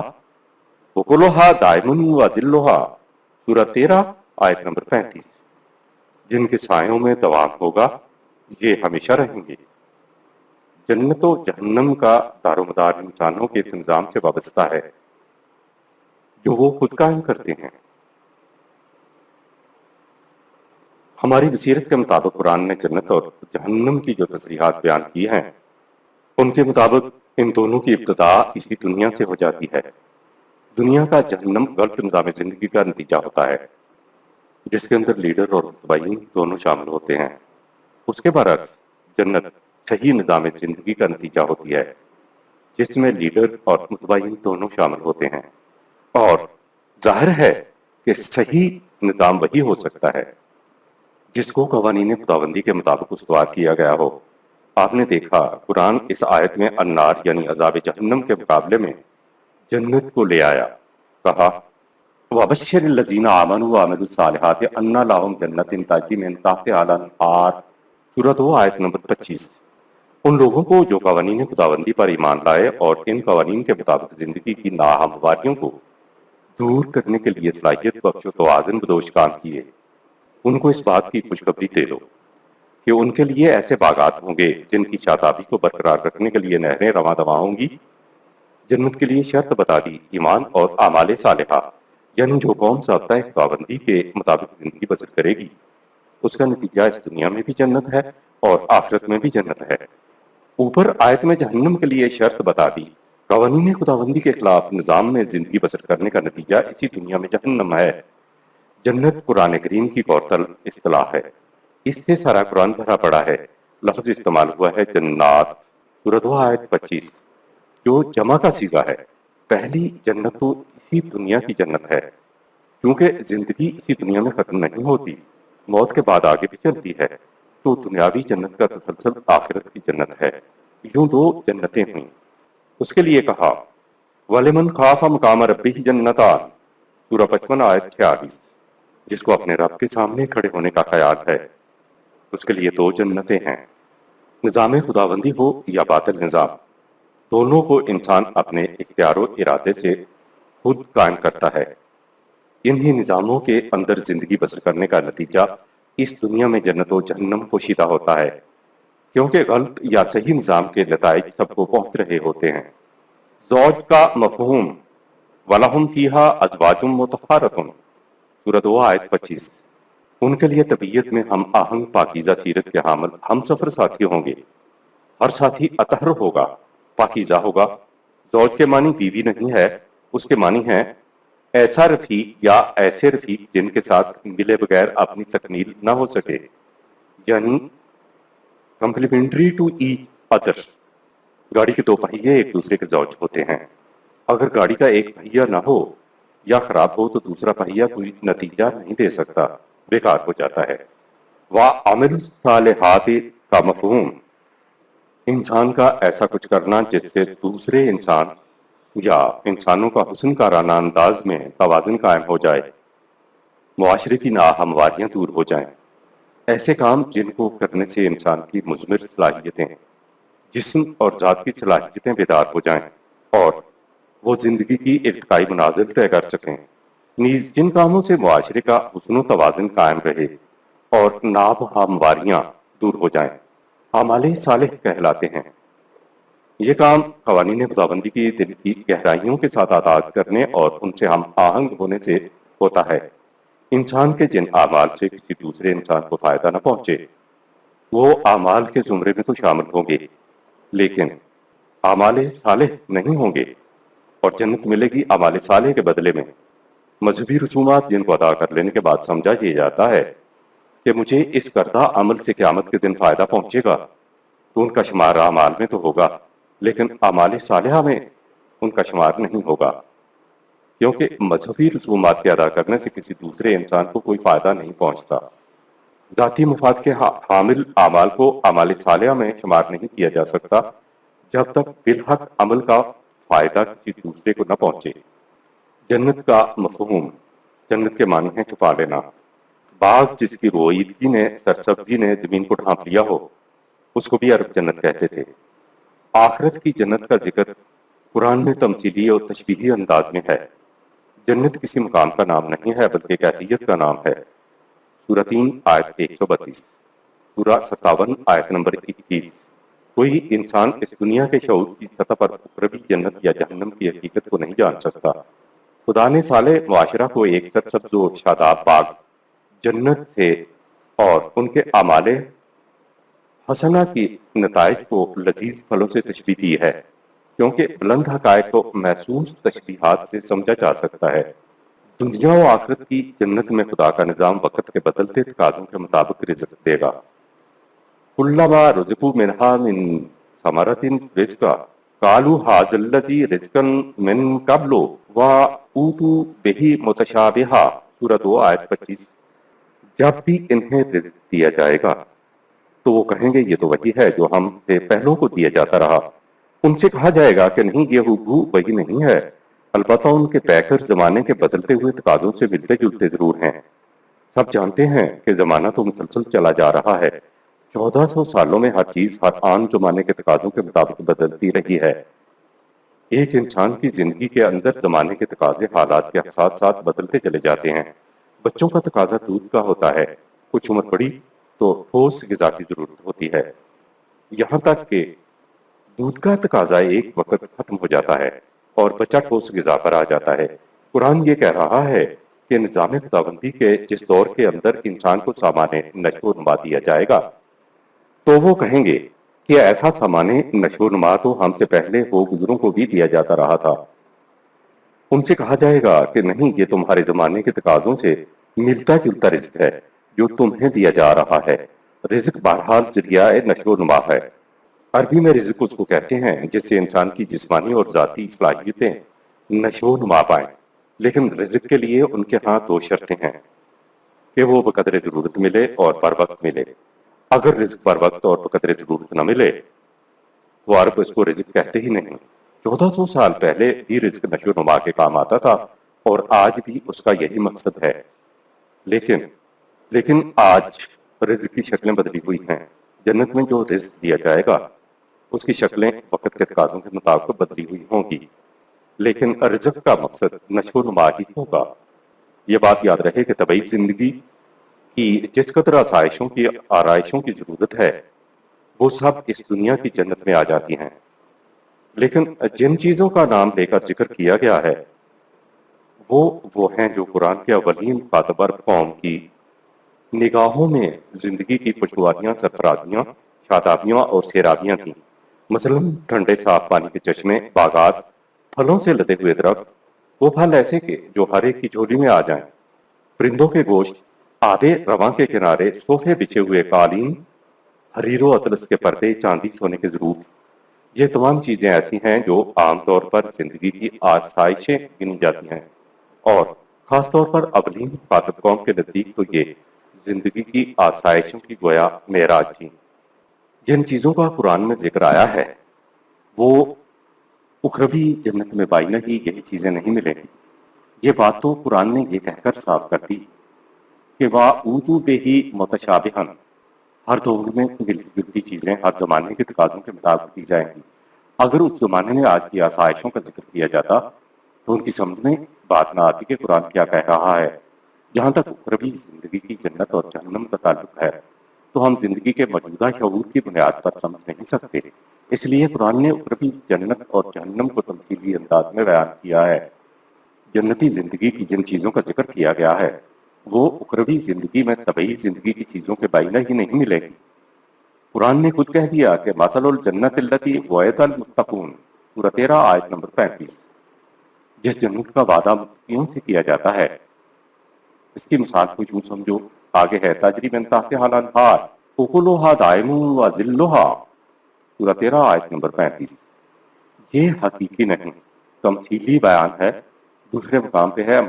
وَكُلُهَا دَائِمٌ وَذِلُّهَا، سورہ 13 آیت نمبر 35، جن کے سایوں میں دوام ہوگا، یہ ہمیشہ رہیں گے۔ جنت و جہنم کا دار و مدار انسانوں کے اس نظام سے وابستہ ہے جو وہ خود قائم کرتے ہیں۔ ہماری بصیرت کے مطابق قرآن نے جنت اور جہنم کی جو تصریحات بیان کی ہیں، ان کے مطابق ان دونوں کی ابتدا اسی دنیا سے ہو جاتی ہے۔ دنیا کا جہنم غلط نظام زندگی کا نتیجہ ہوتا ہے، جس کے اندر لیڈر اور متبعین دونوں شامل ہوتے ہیں۔ اس کے برعکس جنت صحیح نظام زندگی کا نتیجہ ہوتی ہے، جس میں لیڈر اور متبعین دونوں شامل ہوتے ہیں۔ اور ظاہر ہے کہ صحیح نظام وہی ہو سکتا ہے جس کو قوانین خداوندی کے مطابق استوار کیا گیا ہو۔ آپ نے دیکھا قرآن اس آیت میں النار یعنی عذاب جہنم کے مقابلے میں جنت کو لے آیا، کہا وَبَشِّرِ الَّذِينَ آمَنُوا وَعَمِلُوا الصَّالِحَاتِ أَنَّ لَهُمْ جَنَّاتٍ تَجْرِی مِن تَحْتِہَا الْأَنْہَارُ، سورہ 2 آیت نمبر 25۔ ان لوگوں کو جو قوانین خداوندی پر ایمان لائے اور ان قوانین کے مطابق زندگی کی ناہمواریوں کو دور کرنے کے لیے صلاحیت بخش و توازن بدوش کام کیے، ان کو اس بات کی خوشخبری دے دو کہ ان کے لیے ایسے باغات ہوں گے جن کی شادابی کو برقرار رکھنے کے لیے نہریں رواں دواں ہوں گی۔ جنت کے لیے شرط بتا دی، ایمان اور اعمال صالحہ، یعنی جو قوم ضابطۂ خداوندی کے مطابق زندگی بسر کرے گی اس کا نتیجہ اس دنیا میں بھی جنت ہے اور آخرت میں بھی جنت ہے۔ اوپر آیت میں جہنم کے لیے شرط بتا دی، قوانین خداوندی کے خلاف نظام میں زندگی بسر کرنے کا نتیجہ اسی دنیا میں جہنم ہے۔ جنت قرآن کریم کی معطل اصطلاح ہے، اس سے سارا قرآن بھرا پڑا ہے۔ لفظ استعمال ہوا ہے جنات، سورہ 2 آیت 25، جو جمع کا صیغہ ہے۔ پہلی جنت تو اسی دنیا کی جنت ہے، کیونکہ زندگی اسی دنیا میں ختم نہیں ہوتی، موت کے بعد آگے بھی چلتی ہے، تو دنیاوی جنت کا تسلسل آخرت کی جنت ہے۔ یوں دو جنتیں ہوئیں۔ اس کے لیے کہا وَلِمَنْ خَافَ مَقَامَ رَبِّهِ جَنَّتَانِ، سورہ 55 آیت 46، جس کو اپنے رب کے سامنے کھڑے ہونے کا خیال ہے اس کے لیے دو جنتیں ہیں۔ نظام خداوندی ہو یا باطل نظام، دونوں کو انسان اپنے اختیار و ارادے سے خود قائم کرتا ہے۔ انہی نظاموں کے اندر زندگی بسر کرنے کا نتیجہ اس دنیا میں جنت و جہنم پوشیدہ ہوتا ہے، کیونکہ غلط یا صحیح نظام کے نتائج سب کو پہنچ رہے ہوتے ہیں۔ زوج کا مفہوم وَلَهُمْ فِيهَا أَزْوَاجٌ مُطَهَّرَةٌ، سورہ 2 آیت 25، ان کے لیے طبیعت میں ہم آہنگ پاکیزہ سیرت کے حامل ہم سفر ساتھی ہوں گے۔ ہر ساتھی اطہر ہوگا، پاکیزہ ہوگا۔ زوج کے معنی بیوی نہیں ہے، اس کے معنی ہے ایسا رفیق یا ایسے رفیق جن کے ساتھ ملے بغیر اپنی تکمیل نہ ہو سکے، یعنی کمپلیمنٹری ٹو ایچ ادر۔ گاڑی کے دو پہیے ایک دوسرے کے زوج ہوتے ہیں۔ اگر گاڑی کا ایک پہیہ نہ ہو یا خراب ہو تو دوسرا پہیہ کوئی نتیجہ نہیں دے سکتا، بیکار ہو جاتا ہے۔ وَعَمِلُوا الصَّالِحَاتِ کا مفہوم انسان کا ایسا کچھ کرنا جس سے دوسرے انسان یا انسانوں کا حسن کارانہ انداز میں توازن قائم ہو جائے، معاشرے کی ناہمواریاں دور ہو جائیں۔ ایسے کام جن کو کرنے سے انسان کی مضمر صلاحیتیں، جسم اور ذات کی صلاحیتیں بیدار ہو جائیں اور وہ زندگی کی ارتقائی منازل طے کر سکیں، نیز جن کاموں سے معاشرے کا حسن و توازن قائم رہے اور ناہمواریاں دور ہو جائیں، اعمال صالح کہلاتے ہیں۔ یہ کام قوانین خداوندی کی دل کی گہرائیوں کے ساتھ اطاعت کرنے اور ان سے ہم آہنگ ہونے سے ہوتا ہے۔ انسان کے جن اعمال سے کسی دوسرے انسان کو فائدہ نہ پہنچے وہ اعمال کے زمرے میں تو شامل ہوں گے، لیکن اعمال صالح نہیں ہوں گے، اور جنت ملے گی اعمال صالح کے بدلے میں۔ مذہبی رسومات جن کو ادا کر لینے کے بعد سمجھا یہ جاتا ہے کہ مجھے اس کردہ عمل سے قیامت کے دن فائدہ پہنچے گا، تو ان کا شمار اعمال میں تو ہوگا، لیکن اعمال صالحہ میں ان کا شمار نہیں ہوگا، کیونکہ مذہبی رسومات کے ادا کرنے سے کسی دوسرے انسان کو کوئی فائدہ نہیں پہنچتا۔ ذاتی مفاد کے حامل اعمال کو اعمال صالحہ میں شمار نہیں کیا جا سکتا جب تک بالحق عمل کا فائدہ کسی دوسرے کو نہ پہنچے۔ جنت کا مفہوم، جنت کے معنی ہے چھپا لینا۔ باغ جس کی روئیدگی نے، سرسبزی نے زمین کو ڈھانپ لیا ہو، اس کو بھی عرب جنت کہتے تھے۔ آخرت کی جنت کا ذکر قرآن میں تمثیلی اور تشبیہی انداز میں ہے۔ جنت کسی مقام کا نام نہیں ہے بلکہ کیفیت کا نام ہے۔ سورہ 3 آیت 132، سورہ 57 آیت نمبر 21۔ کوئی انسان اس دنیا کے شعور کی سطح پر اخروی جنت یا جہنم کی حقیقت کو نہیں جان سکتا۔ خدا نے صالح معاشرہ کو ایک سرسبز و شاداب باغ جنت سے اور ان کے اعمال حسنہ کی نتائج کو لذیذ پھلوں سے تشبیہ دی ہے، کیونکہ بلند حقائق کو محسوس تشبیہات سے سمجھا جا سکتا ہے۔ دنیا و آخرت کی جنت میں خدا کا نظام وقت کے بدلتے تقاضوں کے مطابق رزق دے گا۔ کلما رزقوا منہا من ثمرۃ رزقا قالوا ھذا الذی رزقا من قبل واوتوا بہ متشابہا، سورہ 2 آیت 25۔ جب بھی انہیں رزق دیا جائے گا تو وہ کہیں گے یہ تو وہی ہے جو ہم سے پہلوں کو دیا جاتا رہا۔ ان سے کہا جائے گا کہ نہیں، یہ ہو وہی نہیں ہے، البتہ ان کے پیکر زمانے کے بدلتے ہوئے تقاضوں سے ملتے جلتے ضرور ہیں۔ سب جانتے ہیں کہ زمانہ تو مسلسل چلا جا رہا ہے، 1400 سالوں میں ہر چیز ہر آن زمانے کے تقاضوں کے مطابق بدلتی رہی ہے۔ ایک انسان کی زندگی کے اندر زمانے کے تقاضے حالات کے ساتھ ساتھ بدلتے چلے جاتے ہیں۔ بچوں کا تقاضا دودھ کا ہوتا ہے، کچھ عمر بڑھی تو ٹھوس غذا کی ضرورت ہوتی ہے، یہاں تک کہ دودھ کا تقاضا ایک وقت ختم ہو جاتا ہے اور بچہ ٹھوس غذا پر آ جاتا ہے۔ قرآن یہ کہہ رہا ہے کہ نظام خداوندی کے جس دور کے اندر انسان کو سامان نشو و نما دیا جائے گا تو وہ کہیں گے کہ ایسا سامان نشو و نما تو ہم سے پہلے ہو گزروں کو بھی دیا جاتا رہا تھا۔ ان سے کہا جائے گا کہ نہیں، یہ تمہارے زمانے کے تقاضوں سے ملتا جلتا رزق ہے جو تمہیں دیا جا رہا ہے۔ رزق بہرحال ذریعہ نشو و نما ہے۔ عربی میں رزق اس کو کہتے ہیں جس سے انسان کی جسمانی اور ذاتی صلاحیتیں نشو و نما پائیں، لیکن رزق کے لیے ان کے ہاں 2 شرطیں ہیں کہ وہ بقدر ضرورت ملے اور پر وقت ملے۔ اگر رزق پر وقت اور بقدر ضرورت نہ ملے تو عرب اس کو رزق کہتے ہی نہیں۔ 1400 سال پہلے بھی رزق نشو و نما کے کام آتا تھا اور آج بھی اس کا یہی مقصد ہے، لیکن آج رزق کی شکلیں بدلی ہوئی ہیں۔ جنت میں جو رزق دیا جائے گا اس کی شکلیں وقت کے تقاضوں کے مطابق بدلی ہوئی ہوں گی، لیکن رزق کا مقصد نشو و نما ہی ہوگا۔ یہ بات یاد رہے کہ طبعی زندگی کی جس قدر آسائشوں کی آرائشوں کی ضرورت ہے وہ سب اس دنیا کی جنت میں آ جاتی ہیں، لیکن جن چیزوں کا نام لے کر ذکر کیا گیا ہے وہ ہیں جو قرآن کے اولین مخاطب قوم کی نگاہوں میں زندگی کی خوشگواریاں، سرفرازیاں، شادابیاں اور سیرابیاں تھیں۔ مثلا ٹھنڈے صاف پانی کے چشمے، باغات، پھلوں سے لدے ہوئے درخت، وہ پھل ایسے کہ جو ہر ایک کی جھولی میں آ جائیں، پرندوں کے گوشت، آب رواں کے کنارے صوفے بچھے ہوئے قالین، حریر و اطلس کے پردے، چاندی سونے کے ضرور۔ یہ تمام چیزیں ایسی ہیں جو عام طور پر زندگی کی آسائشیں گنی جاتی ہیں، اور خاص طور پر اولین مخاطب قوم کے نزدیک تو یہ زندگی کی آسائشوں کی گویا معراج تھی۔ جن چیزوں کا قرآن میں ذکر آیا ہے وہ اخروی جنت میں بائنہ ہی یہی چیزیں نہیں ملیں گی۔ یہ بات تو قرآن نے یہ کہہ کر صاف کر دی کہ وَأُوتُوا بِهِ مُتَشَابِهًا، ہر دور میں ملتی جلتی چیزیں ہر زمانے کے تقاضوں کے مطابق دی جائیں گی۔ اگر اس زمانے میں آج کی آسائشوں کا ذکر کیا جاتا تو ان کی سمجھ میں بات نہ آتی کہ قرآن کیا کہہ رہا ہے۔ جہاں تک اخروی زندگی کی جنت اور جہنم کا تعلق ہے تو ہم زندگی کے موجودہ شعور کی بنیاد پر سمجھ نہیں سکتے، اس لیے قرآن نے اخروی جنت اور جہنم کو تمثیلی انداز میں بیان کیا ہے۔ جنتی زندگی کی جن چیزوں کا ذکر کیا گیا ہے وہ اخروی زندگی میں طبعی زندگی کی چیزوں کے بائنہ ہی نہیں ملے گی۔ قرآن نے خود کہہ دیا کہ مثل الجنت التی وعد المتقون، سورہ 13 آیت نمبر 35۔ جس جنت کا وعدہ متقیوں سے کیا جاتا ہے، اس کی مثال کو یوں سمجھو، آگے ہے تجری من تحتہا الانہار اکلھا دائم و ذلھا، سورہ 13 آیت نمبر 35۔ یہ حقیقی نہیں، تمثیلی بیان ہے۔ دوسرے مقام پہ ہے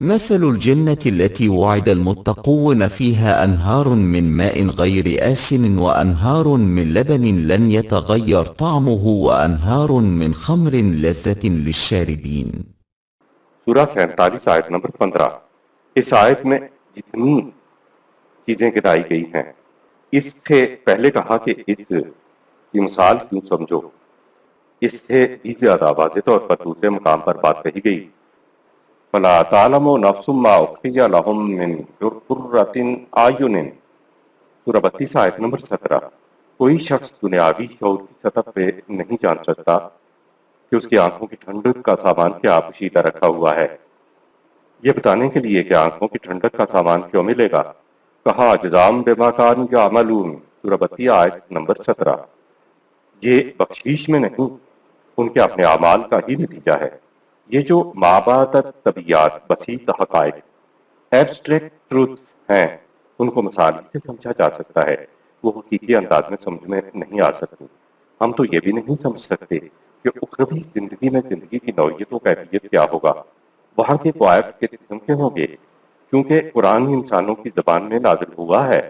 مثل الجنة التي وعد المتقون فيها أنهار من ماء غير آسن وأنهار من لبن لم يتغير طعمه وأنهار من خمر لذة للشاربين۔ سورہ 47 آیت نمبر 15۔ اس آیت میں جتنی چیزیں گرائی گئی ہیں، اس سے پہلے کہا کہ اس کی مثال کیوں سمجھو، اس سے بھی زیادہ واضح طور پر دوسرے مقام پر بات کہی گئی، فَلَا تَعْلَمُ نَفْسٌ مَّا أُخْفِيَ لَهُم مِّن قُرَّةِ أَعْيُنٍ، سورہ 32 آیت نمبر 17۔ کوئی شخص دنیاوی شعور کی سطح پہ نہیں جان سکتا کہ اس کی آنکھوں کی ٹھنڈک کا سامان کیا پوشیدہ رکھا ہوا ہے۔ یہ بتانے کے لیے کہ آنکھوں کی ٹھنڈک کا سامان کیوں ملے گا، کہا جزام بما کانوا یعملون، سورہ 32 آیت نمبر 17۔ یہ بخشیش میں نہیں، ان کے اپنے اعمال کا ہی نتیجہ ہے۔ یہ جو مابعد طبیعیات، بسیط حقائق، ایبسٹریکٹ ٹروتھ ہیں، ان کو مثال سے سمجھا جا سکتا ہے، وہ حقیقی انداز میں سمجھ میں نہیں آ سکتی۔ ہم تو یہ بھی نہیں سمجھ سکتے کہ اخروی زندگی میں زندگی کی نوعیت و کیفیت کیا ہوگا، وہاں کے قواعد کس قسم کے ہوں گے، کیونکہ قرآن انسانوں کی زبان میں نازل ہوا ہے،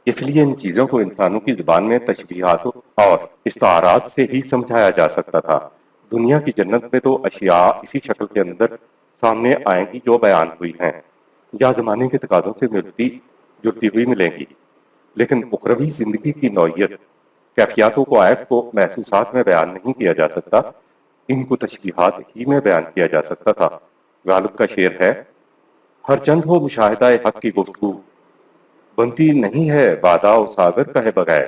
اس لیے ان چیزوں کو انسانوں کی زبان میں تشبیہات اور استعارات سے ہی سمجھایا جا سکتا تھا۔ دنیا کی جنت میں تو اشیاء اسی شکل کے اندر سامنے آئیں گی جو بیان ہوئی ہیں، یا زمانے کے تقاضوں سے ملتی جلتی ہوئی ملیں گی، لیکن اخروی زندگی کی نوعیت، کیفیات و قواعد کو محسوسات میں بیان نہیں کیا جا سکتا، ان کو تشبیہات ہی میں بیان کیا جا سکتا تھا۔ غالب کا شعر ہے، ہر چند ہو مشاہدہ حق کی گفتگو، بنتی نہیں ہے وعدہ و ساغر کہے بغیر۔